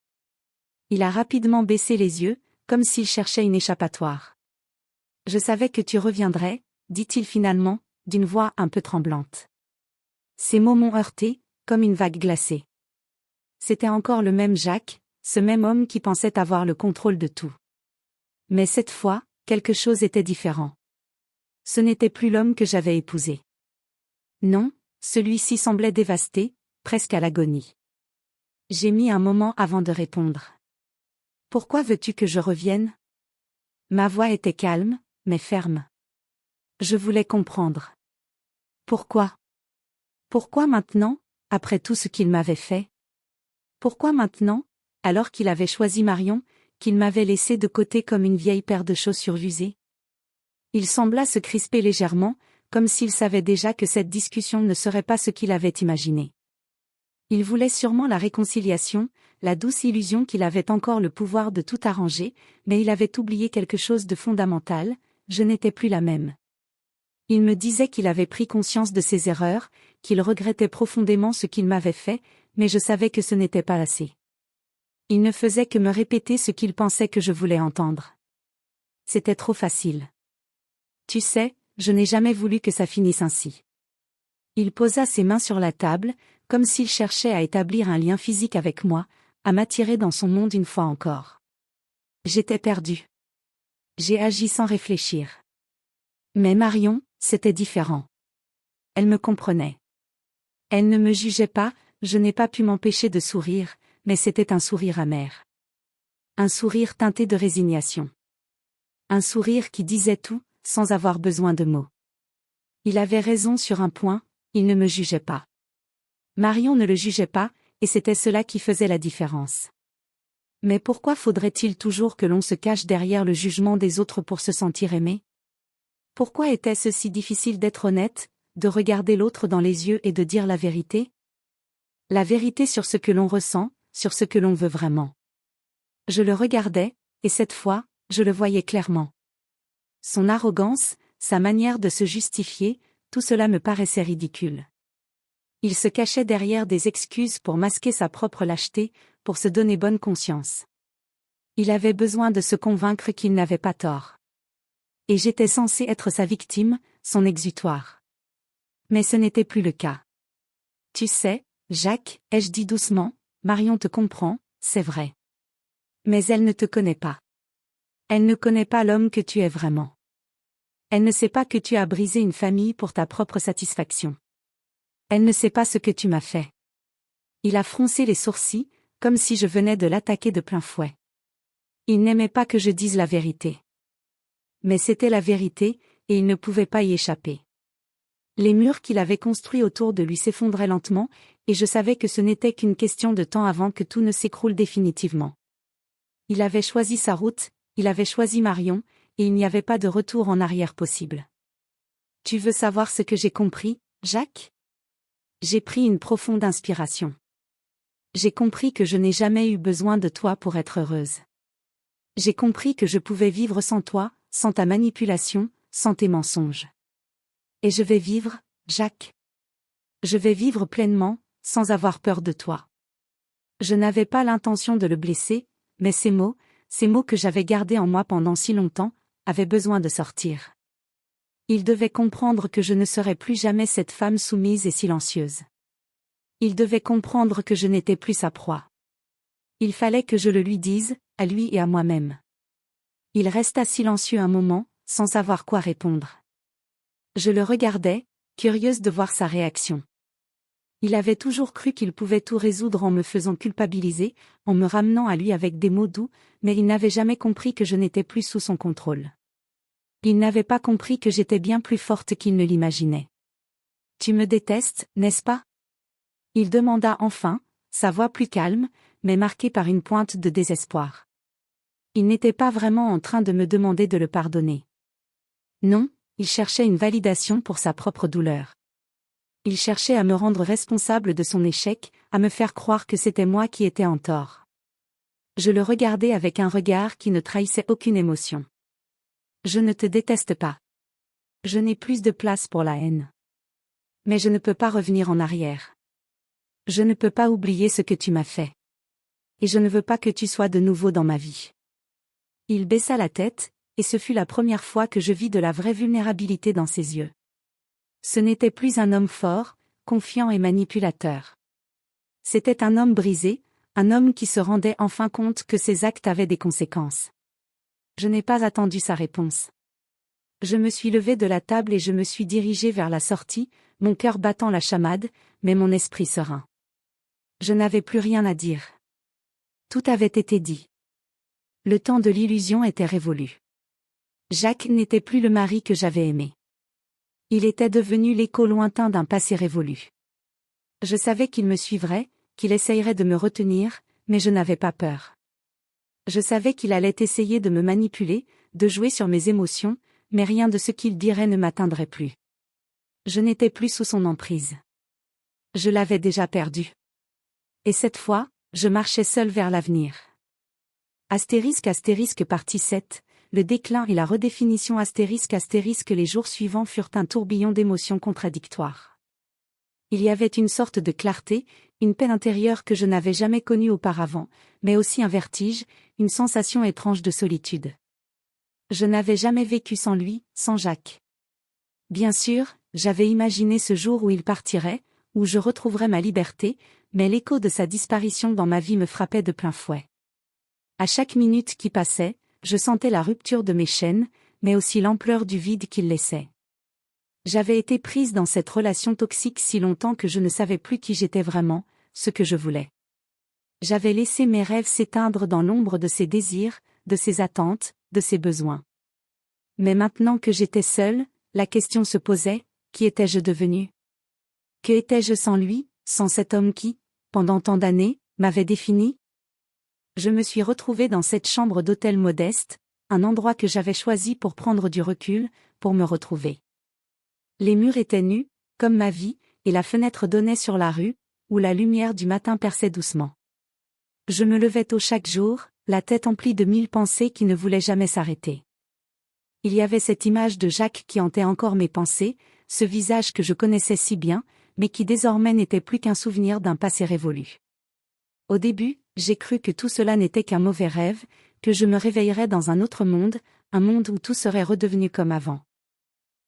Il a rapidement baissé les yeux, comme s'il cherchait une échappatoire. « Je savais que tu reviendrais », dit-il finalement, d'une voix un peu tremblante. Ces mots m'ont heurté, comme une vague glacée. C'était encore le même Jacques, ce même homme qui pensait avoir le contrôle de tout. Mais cette fois, quelque chose était différent. Ce n'était plus l'homme que j'avais épousé. Non, celui-ci semblait dévasté, presque à l'agonie. J'ai mis un moment avant de répondre. « Pourquoi veux-tu que je revienne ?» Ma voix était calme, mais ferme. Je voulais comprendre. Pourquoi ? Pourquoi maintenant, après tout ce qu'il m'avait fait ? Pourquoi maintenant, alors qu'il avait choisi Marion, qu'il m'avait laissé de côté comme une vieille paire de chaussures usées ? Il sembla se crisper légèrement, comme s'il savait déjà que cette discussion ne serait pas ce qu'il avait imaginé. Il voulait sûrement la réconciliation, la douce illusion qu'il avait encore le pouvoir de tout arranger, mais il avait oublié quelque chose de fondamental, je n'étais plus la même. Il me disait qu'il avait pris conscience de ses erreurs, qu'il regrettait profondément ce qu'il m'avait fait, mais je savais que ce n'était pas assez. Il ne faisait que me répéter ce qu'il pensait que je voulais entendre. C'était trop facile. Tu sais, je n'ai jamais voulu que ça finisse ainsi. Il posa ses mains sur la table, comme s'il cherchait à établir un lien physique avec moi, à m'attirer dans son monde une fois encore. J'étais perdue. J'ai agi sans réfléchir. Mais Marion, c'était différent. Elle me comprenait. Elle ne me jugeait pas, je n'ai pas pu m'empêcher de sourire, mais c'était un sourire amer. Un sourire teinté de résignation. Un sourire qui disait tout, sans avoir besoin de mots. Il avait raison sur un point, il ne me jugeait pas. Marion ne le jugeait pas, et c'était cela qui faisait la différence. Mais pourquoi faudrait-il toujours que l'on se cache derrière le jugement des autres pour se sentir aimé? Pourquoi était-ce si difficile d'être honnête, de regarder l'autre dans les yeux et de dire la vérité? La vérité sur ce que l'on ressent, sur ce que l'on veut vraiment. Je le regardais, et cette fois, je le voyais clairement. Son arrogance, sa manière de se justifier, tout cela me paraissait ridicule. Il se cachait derrière des excuses pour masquer sa propre lâcheté, pour se donner bonne conscience. Il avait besoin de se convaincre qu'il n'avait pas tort. Et j'étais censée être sa victime, son exutoire. Mais ce n'était plus le cas. Tu sais, Jacques, ai-je dit doucement, Marion te comprend, c'est vrai. Mais elle ne te connaît pas. Elle ne connaît pas l'homme que tu es vraiment. Elle ne sait pas que tu as brisé une famille pour ta propre satisfaction. Elle ne sait pas ce que tu m'as fait. Il a froncé les sourcils, comme si je venais de l'attaquer de plein fouet. Il n'aimait pas que je dise la vérité. Mais c'était la vérité, et il ne pouvait pas y échapper. Les murs qu'il avait construits autour de lui s'effondraient lentement, et je savais que ce n'était qu'une question de temps avant que tout ne s'écroule définitivement. Il avait choisi sa route, il avait choisi Marion, et il n'y avait pas de retour en arrière possible. Tu veux savoir ce que j'ai compris, Jacques? J'ai pris une profonde inspiration. J'ai compris que je n'ai jamais eu besoin de toi pour être heureuse. J'ai compris que je pouvais vivre sans toi, sans ta manipulation, sans tes mensonges. Et je vais vivre, Jacques. Je vais vivre pleinement, sans avoir peur de toi. Je n'avais pas l'intention de le blesser, mais ces mots que j'avais gardés en moi pendant si longtemps, avaient besoin de sortir. Il devait comprendre que je ne serais plus jamais cette femme soumise et silencieuse. Il devait comprendre que je n'étais plus sa proie. Il fallait que je le lui dise, à lui et à moi-même. Il resta silencieux un moment, sans savoir quoi répondre. Je le regardais, curieuse de voir sa réaction. Il avait toujours cru qu'il pouvait tout résoudre en me faisant culpabiliser, en me ramenant à lui avec des mots doux, mais il n'avait jamais compris que je n'étais plus sous son contrôle. Il n'avait pas compris que j'étais bien plus forte qu'il ne l'imaginait. « Tu me détestes, n'est-ce pas ?» Il demanda enfin, sa voix plus calme, mais marquée par une pointe de désespoir. Il n'était pas vraiment en train de me demander de le pardonner. Non, il cherchait une validation pour sa propre douleur. Il cherchait à me rendre responsable de son échec, à me faire croire que c'était moi qui étais en tort. Je le regardais avec un regard qui ne trahissait aucune émotion. Je ne te déteste pas. Je n'ai plus de place pour la haine. Mais je ne peux pas revenir en arrière. Je ne peux pas oublier ce que tu m'as fait. Et je ne veux pas que tu sois de nouveau dans ma vie. Il baissa la tête, et ce fut la première fois que je vis de la vraie vulnérabilité dans ses yeux. Ce n'était plus un homme fort, confiant et manipulateur. C'était un homme brisé, un homme qui se rendait enfin compte que ses actes avaient des conséquences. Je n'ai pas attendu sa réponse. Je me suis levée de la table et je me suis dirigée vers la sortie, mon cœur battant la chamade, mais mon esprit serein. Je n'avais plus rien à dire. Tout avait été dit. Le temps de l'illusion était révolu. Jacques n'était plus le mari que j'avais aimé. Il était devenu l'écho lointain d'un passé révolu. Je savais qu'il me suivrait, qu'il essayerait de me retenir, mais je n'avais pas peur. Je savais qu'il allait essayer de me manipuler, de jouer sur mes émotions, mais rien de ce qu'il dirait ne m'atteindrait plus. Je n'étais plus sous son emprise. Je l'avais déjà perdu. Et cette fois, je marchais seul vers l'avenir. Astérisque partie 7, le déclin et la redéfinition astérisque les jours suivants furent un tourbillon d'émotions contradictoires. Il y avait une sorte de clarté, une paix intérieure que je n'avais jamais connue auparavant, mais aussi un vertige, une sensation étrange de solitude. Je n'avais jamais vécu sans lui, sans Jacques. Bien sûr, j'avais imaginé ce jour où il partirait, où je retrouverais ma liberté, mais l'écho de sa disparition dans ma vie me frappait de plein fouet. À chaque minute qui passait, je sentais la rupture de mes chaînes, mais aussi l'ampleur du vide qu'il laissait. J'avais été prise dans cette relation toxique si longtemps que je ne savais plus qui j'étais vraiment, ce que je voulais. J'avais laissé mes rêves s'éteindre dans l'ombre de ses désirs, de ses attentes, de ses besoins. Mais maintenant que j'étais seule, la question se posait, qui étais-je devenue? Que étais-je sans lui, sans cet homme qui, pendant tant d'années, m'avait définie? Je me suis retrouvée dans cette chambre d'hôtel modeste, un endroit que j'avais choisi pour prendre du recul, pour me retrouver. Les murs étaient nus, comme ma vie, et la fenêtre donnait sur la rue, où la lumière du matin perçait doucement. Je me levais tôt chaque jour, la tête emplie de 1000 pensées qui ne voulaient jamais s'arrêter. Il y avait cette image de Jacques qui hantait encore mes pensées, ce visage que je connaissais si bien, mais qui désormais n'était plus qu'un souvenir d'un passé révolu. Au début, j'ai cru que tout cela n'était qu'un mauvais rêve, que je me réveillerais dans un autre monde, un monde où tout serait redevenu comme avant.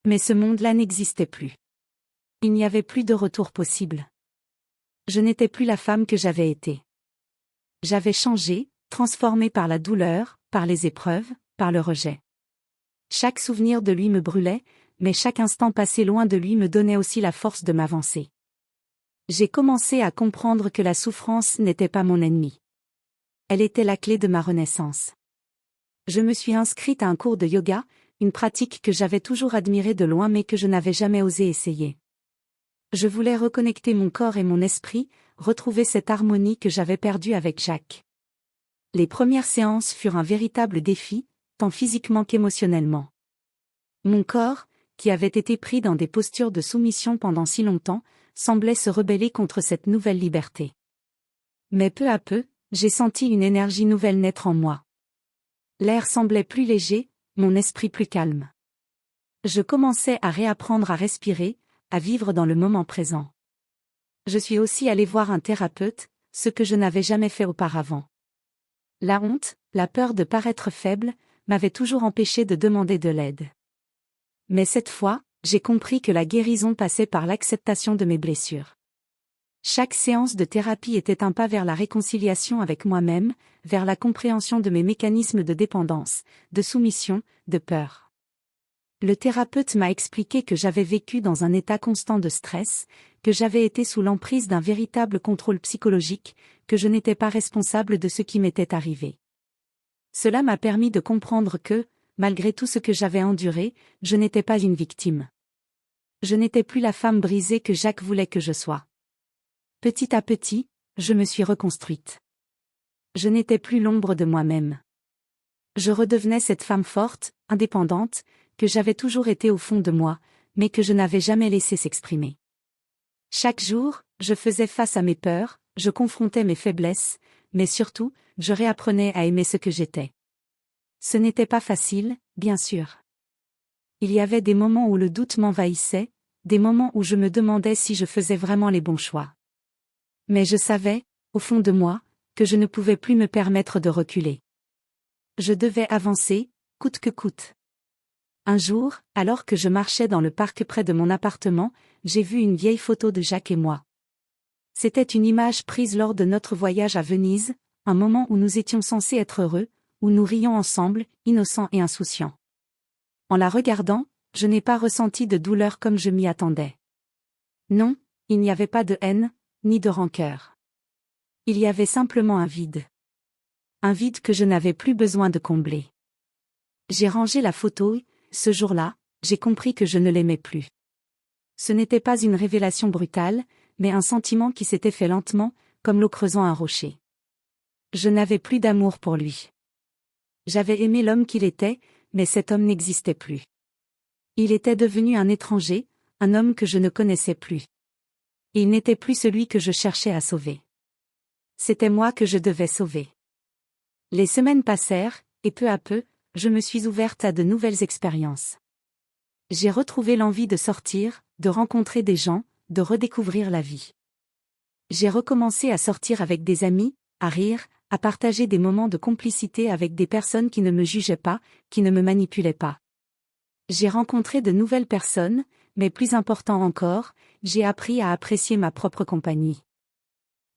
Mais ce monde-là n'existait plus. Il n'y avait plus de retour possible. Je n'étais plus la femme que j'avais été. J'avais changé, transformée par la douleur, par les épreuves, par le rejet. Chaque souvenir de lui me brûlait, mais chaque instant passé loin de lui me donnait aussi la force de m'avancer. J'ai commencé à comprendre que la souffrance n'était pas mon ennemi. Elle était la clé de ma renaissance. Je me suis inscrite à un cours de yoga, une pratique que j'avais toujours admirée de loin mais que je n'avais jamais osé essayer. Je voulais reconnecter mon corps et mon esprit, retrouver cette harmonie que j'avais perdue avec Jacques. Les premières séances furent un véritable défi, tant physiquement qu'émotionnellement. Mon corps, qui avait été pris dans des postures de soumission pendant si longtemps, semblait se rebeller contre cette nouvelle liberté. Mais peu à peu, j'ai senti une énergie nouvelle naître en moi. L'air semblait plus léger, mon esprit plus calme. Je commençais à réapprendre à respirer, à vivre dans le moment présent. Je suis aussi allée voir un thérapeute, ce que je n'avais jamais fait auparavant. La honte, la peur de paraître faible, m'avaient toujours empêché de demander de l'aide. Mais cette fois, j'ai compris que la guérison passait par l'acceptation de mes blessures. Chaque séance de thérapie était un pas vers la réconciliation avec moi-même, vers la compréhension de mes mécanismes de dépendance, de soumission, de peur. Le thérapeute m'a expliqué que j'avais vécu dans un état constant de stress, que j'avais été sous l'emprise d'un véritable contrôle psychologique, que je n'étais pas responsable de ce qui m'était arrivé. Cela m'a permis de comprendre que, malgré tout ce que j'avais enduré, je n'étais pas une victime. Je n'étais plus la femme brisée que Jacques voulait que je sois. Petit à petit, je me suis reconstruite. Je n'étais plus l'ombre de moi-même. Je redevenais cette femme forte, indépendante, que j'avais toujours été au fond de moi, mais que je n'avais jamais laissé s'exprimer. Chaque jour, je faisais face à mes peurs, je confrontais mes faiblesses, mais surtout, je réapprenais à aimer ce que j'étais. Ce n'était pas facile, bien sûr. Il y avait des moments où le doute m'envahissait, des moments où je me demandais si je faisais vraiment les bons choix. Mais je savais, au fond de moi, que je ne pouvais plus me permettre de reculer. Je devais avancer, coûte que coûte. Un jour, alors que je marchais dans le parc près de mon appartement, j'ai vu une vieille photo de Jacques et moi. C'était une image prise lors de notre voyage à Venise, un moment où nous étions censés être heureux, où nous rions ensemble, innocents et insouciants. En la regardant, je n'ai pas ressenti de douleur comme je m'y attendais. Non, il n'y avait pas de haine, ni de rancœur. Il y avait simplement un vide. Un vide que je n'avais plus besoin de combler. J'ai rangé la photo et, ce jour-là, j'ai compris que je ne l'aimais plus. Ce n'était pas une révélation brutale, mais un sentiment qui s'était fait lentement, comme l'eau creusant un rocher. Je n'avais plus d'amour pour lui. J'avais aimé l'homme qu'il était, mais cet homme n'existait plus. Il était devenu un étranger, un homme que je ne connaissais plus. Il n'était plus celui que je cherchais à sauver. C'était moi que je devais sauver. Les semaines passèrent, et peu à peu, je me suis ouverte à de nouvelles expériences. J'ai retrouvé l'envie de sortir, de rencontrer des gens, de redécouvrir la vie. J'ai recommencé à sortir avec des amis, à rire, à partager des moments de complicité avec des personnes qui ne me jugeaient pas, qui ne me manipulaient pas. J'ai rencontré de nouvelles personnes, mais plus important encore, j'ai appris à apprécier ma propre compagnie.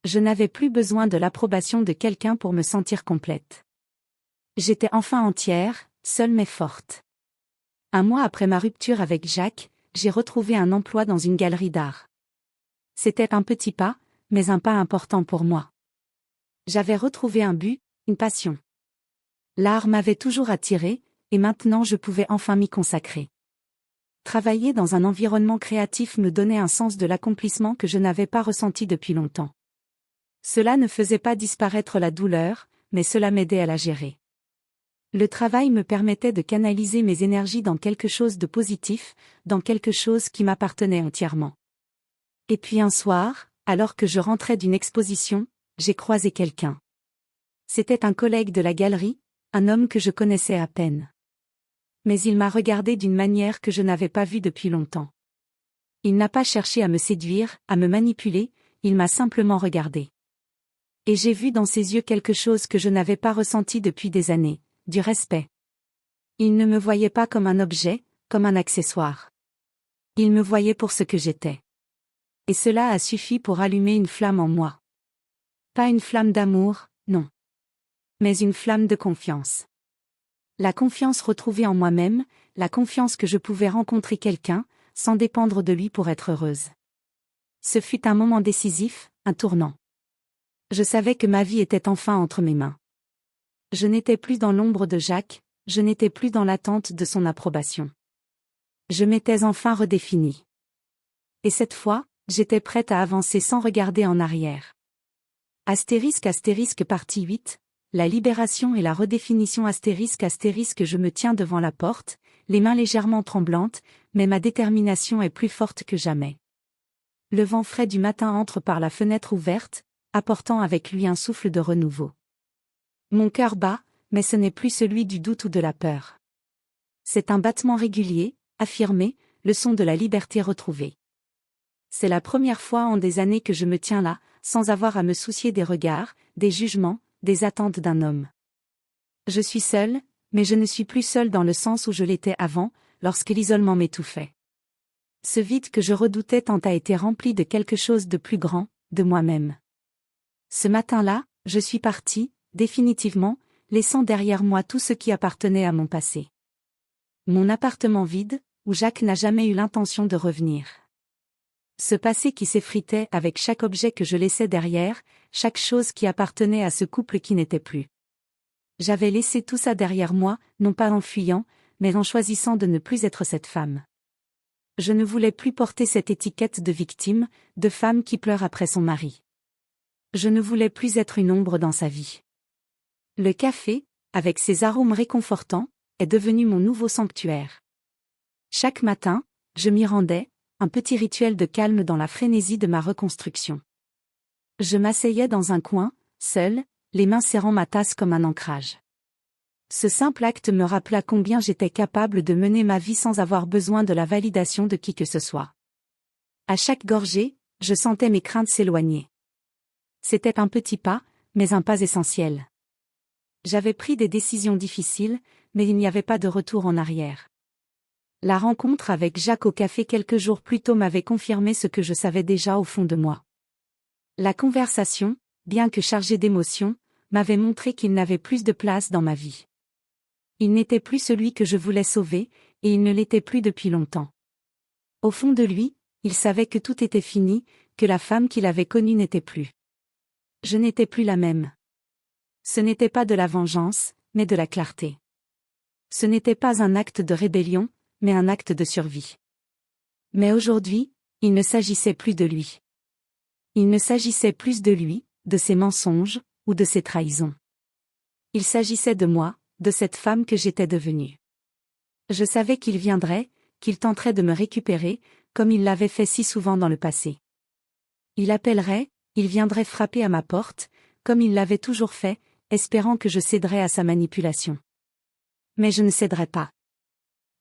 Je n'avais plus besoin de l'approbation de quelqu'un pour me sentir complète. J'étais enfin entière, seule mais forte. Un mois après ma rupture avec Jacques, j'ai retrouvé un emploi dans une galerie d'art. C'était un petit pas, mais un pas important pour moi. J'avais retrouvé un but, une passion. L'art m'avait toujours attiré, et maintenant je pouvais enfin m'y consacrer. Travailler dans un environnement créatif me donnait un sens de l'accomplissement que je n'avais pas ressenti depuis longtemps. Cela ne faisait pas disparaître la douleur, mais cela m'aidait à la gérer. Le travail me permettait de canaliser mes énergies dans quelque chose de positif, dans quelque chose qui m'appartenait entièrement. Et puis un soir, alors que je rentrais d'une exposition, j'ai croisé quelqu'un. C'était un collègue de la galerie, un homme que je connaissais à peine. Mais il m'a regardé d'une manière que je n'avais pas vue depuis longtemps. Il n'a pas cherché à me séduire, à me manipuler, il m'a simplement regardé. Et j'ai vu dans ses yeux quelque chose que je n'avais pas ressenti depuis des années, du respect. Il ne me voyait pas comme un objet, comme un accessoire. Il me voyait pour ce que j'étais. Et cela a suffi pour allumer une flamme en moi. Pas une flamme d'amour, non. Mais une flamme de confiance. La confiance retrouvée en moi-même, la confiance que je pouvais rencontrer quelqu'un, sans dépendre de lui pour être heureuse. Ce fut un moment décisif, un tournant. Je savais que ma vie était enfin entre mes mains. Je n'étais plus dans l'ombre de Jacques, je n'étais plus dans l'attente de son approbation. Je m'étais enfin redéfinie. Et cette fois, j'étais prête à avancer sans regarder en arrière. Astérisque partie 8, la libération et la redéfinition astérisque je me tiens devant la porte, les mains légèrement tremblantes, mais ma détermination est plus forte que jamais. Le vent frais du matin entre par la fenêtre ouverte, apportant avec lui un souffle de renouveau. Mon cœur bat, mais ce n'est plus celui du doute ou de la peur. C'est un battement régulier, affirmé, le son de la liberté retrouvée. C'est la première fois en des années que je me tiens là, sans avoir à me soucier des regards, des jugements, des attentes d'un homme. Je suis seule, mais je ne suis plus seule dans le sens où je l'étais avant, lorsque l'isolement m'étouffait. Ce vide que je redoutais tant a été rempli de quelque chose de plus grand, de moi-même. Ce matin-là, je suis partie, définitivement, laissant derrière moi tout ce qui appartenait à mon passé. Mon appartement vide, où Jacques n'a jamais eu l'intention de revenir. Ce passé qui s'effritait avec chaque objet que je laissais derrière, chaque chose qui appartenait à ce couple qui n'était plus. J'avais laissé tout ça derrière moi, non pas en fuyant, mais en choisissant de ne plus être cette femme. Je ne voulais plus porter cette étiquette de victime, de femme qui pleure après son mari. Je ne voulais plus être une ombre dans sa vie. Le café, avec ses arômes réconfortants, est devenu mon nouveau sanctuaire. Chaque matin, je m'y rendais, un petit rituel de calme dans la frénésie de ma reconstruction. Je m'asseyais dans un coin, seule, les mains serrant ma tasse comme un ancrage. Ce simple acte me rappela combien j'étais capable de mener ma vie sans avoir besoin de la validation de qui que ce soit. À chaque gorgée, je sentais mes craintes s'éloigner. C'était un petit pas, mais un pas essentiel. J'avais pris des décisions difficiles, mais il n'y avait pas de retour en arrière. La rencontre avec Jacques au café quelques jours plus tôt m'avait confirmé ce que je savais déjà au fond de moi. La conversation, bien que chargée d'émotions, m'avait montré qu'il n'avait plus de place dans ma vie. Il n'était plus celui que je voulais sauver, et il ne l'était plus depuis longtemps. Au fond de lui, il savait que tout était fini, que la femme qu'il avait connue n'était plus. Je n'étais plus la même. Ce n'était pas de la vengeance, mais de la clarté. Ce n'était pas un acte de rébellion, mais un acte de survie. Mais aujourd'hui, il ne s'agissait plus de lui. Il ne s'agissait plus de lui, de ses mensonges, ou de ses trahisons. Il s'agissait de moi, de cette femme que j'étais devenue. Je savais qu'il viendrait, qu'il tenterait de me récupérer, comme il l'avait fait si souvent dans le passé. Il appellerait, il viendrait frapper à ma porte, comme il l'avait toujours fait, espérant que je céderais à sa manipulation. Mais je ne céderais pas.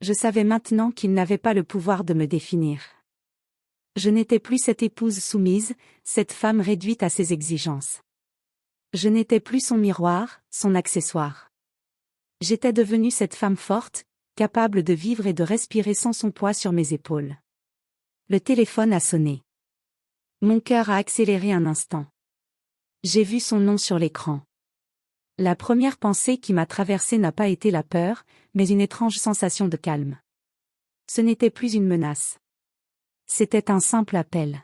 Je savais maintenant qu'il n'avait pas le pouvoir de me définir. Je n'étais plus cette épouse soumise, cette femme réduite à ses exigences. Je n'étais plus son miroir, son accessoire. J'étais devenue cette femme forte, capable de vivre et de respirer sans son poids sur mes épaules. Le téléphone a sonné. Mon cœur a accéléré un instant. J'ai vu son nom sur l'écran. La première pensée qui m'a traversée n'a pas été la peur, mais une étrange sensation de calme. Ce n'était plus une menace. C'était un simple appel.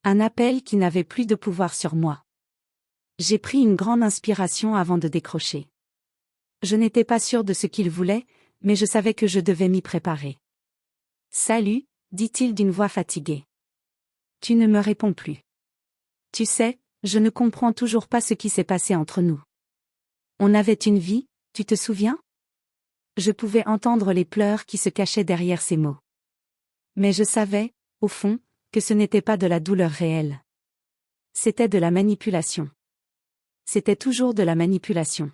Un appel qui n'avait plus de pouvoir sur moi. J'ai pris une grande inspiration avant de décrocher. Je n'étais pas sûre de ce qu'il voulait, mais je savais que je devais m'y préparer. « Salut », dit-il d'une voix fatiguée. « Tu ne me réponds plus. Tu sais, je ne comprends toujours pas ce qui s'est passé entre nous. On avait une vie, tu te souviens ? » Je pouvais entendre les pleurs qui se cachaient derrière ces mots. Mais je savais, au fond, que ce n'était pas de la douleur réelle. C'était de la manipulation. C'était toujours de la manipulation.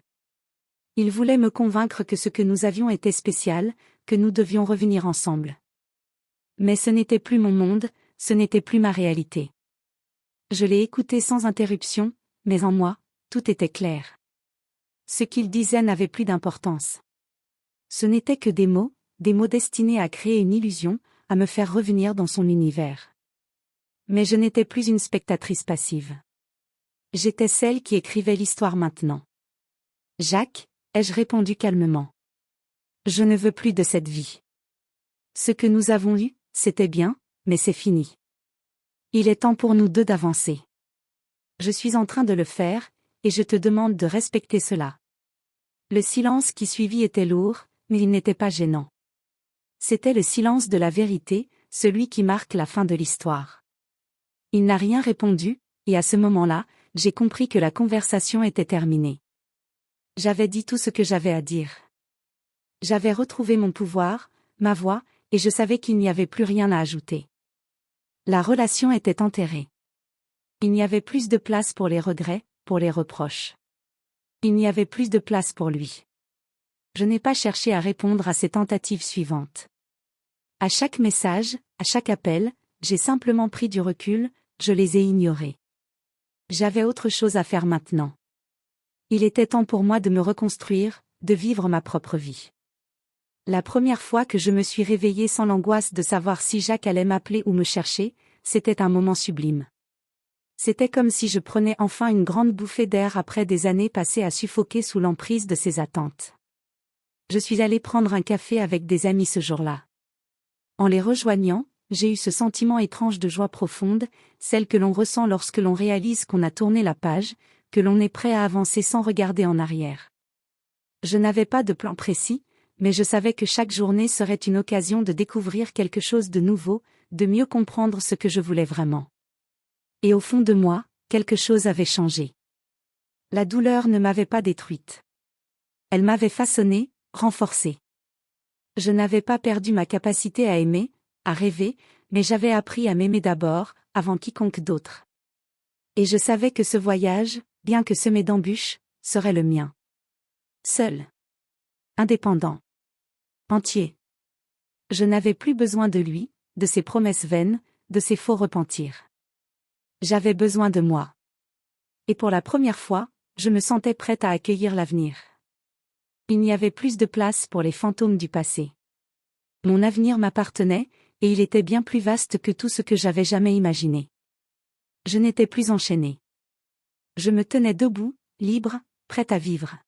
Il voulait me convaincre que ce que nous avions était spécial, que nous devions revenir ensemble. Mais ce n'était plus mon monde, ce n'était plus ma réalité. Je l'ai écouté sans interruption, mais en moi, tout était clair. Ce qu'il disait n'avait plus d'importance. Ce n'étaient que des mots destinés à créer une illusion, à me faire revenir dans son univers. Mais je n'étais plus une spectatrice passive. J'étais celle qui écrivait l'histoire maintenant. « Jacques », ai-je répondu calmement. « Je ne veux plus de cette vie. Ce que nous avons eu, c'était bien, mais c'est fini. Il est temps pour nous deux d'avancer. Je suis en train de le faire, et je te demande de respecter cela. » Le silence qui suivit était lourd, mais il n'était pas gênant. C'était le silence de la vérité, celui qui marque la fin de l'histoire. Il n'a rien répondu, et à ce moment-là, j'ai compris que la conversation était terminée. J'avais dit tout ce que j'avais à dire. J'avais retrouvé mon pouvoir, ma voix, et je savais qu'il n'y avait plus rien à ajouter. La relation était enterrée. Il n'y avait plus de place pour les regrets, pour les reproches. Il n'y avait plus de place pour lui. Je n'ai pas cherché à répondre à ces tentatives suivantes. À chaque message, à chaque appel, j'ai simplement pris du recul, je les ai ignorés. J'avais autre chose à faire maintenant. Il était temps pour moi de me reconstruire, de vivre ma propre vie. La première fois que je me suis réveillée sans l'angoisse de savoir si Jacques allait m'appeler ou me chercher, c'était un moment sublime. C'était comme si je prenais enfin une grande bouffée d'air après des années passées à suffoquer sous l'emprise de ces attentes. Je suis allée prendre un café avec des amis ce jour-là. En les rejoignant, j'ai eu ce sentiment étrange de joie profonde, celle que l'on ressent lorsque l'on réalise qu'on a tourné la page, que l'on est prêt à avancer sans regarder en arrière. Je n'avais pas de plan précis, mais je savais que chaque journée serait une occasion de découvrir quelque chose de nouveau, de mieux comprendre ce que je voulais vraiment. Et au fond de moi, quelque chose avait changé. La douleur ne m'avait pas détruite. Elle m'avait façonnée, renforcée. Je n'avais pas perdu ma capacité à aimer, à rêver, mais j'avais appris à m'aimer d'abord, avant quiconque d'autre. Et je savais que ce voyage, bien que semé d'embûches, serait le mien. Seul. Indépendant. Entier. Je n'avais plus besoin de lui, de ses promesses vaines, de ses faux repentirs. J'avais besoin de moi. Et pour la première fois, je me sentais prête à accueillir l'avenir. Il n'y avait plus de place pour les fantômes du passé. Mon avenir m'appartenait, et il était bien plus vaste que tout ce que j'avais jamais imaginé. Je n'étais plus enchaînée. Je me tenais debout, libre, prête à vivre.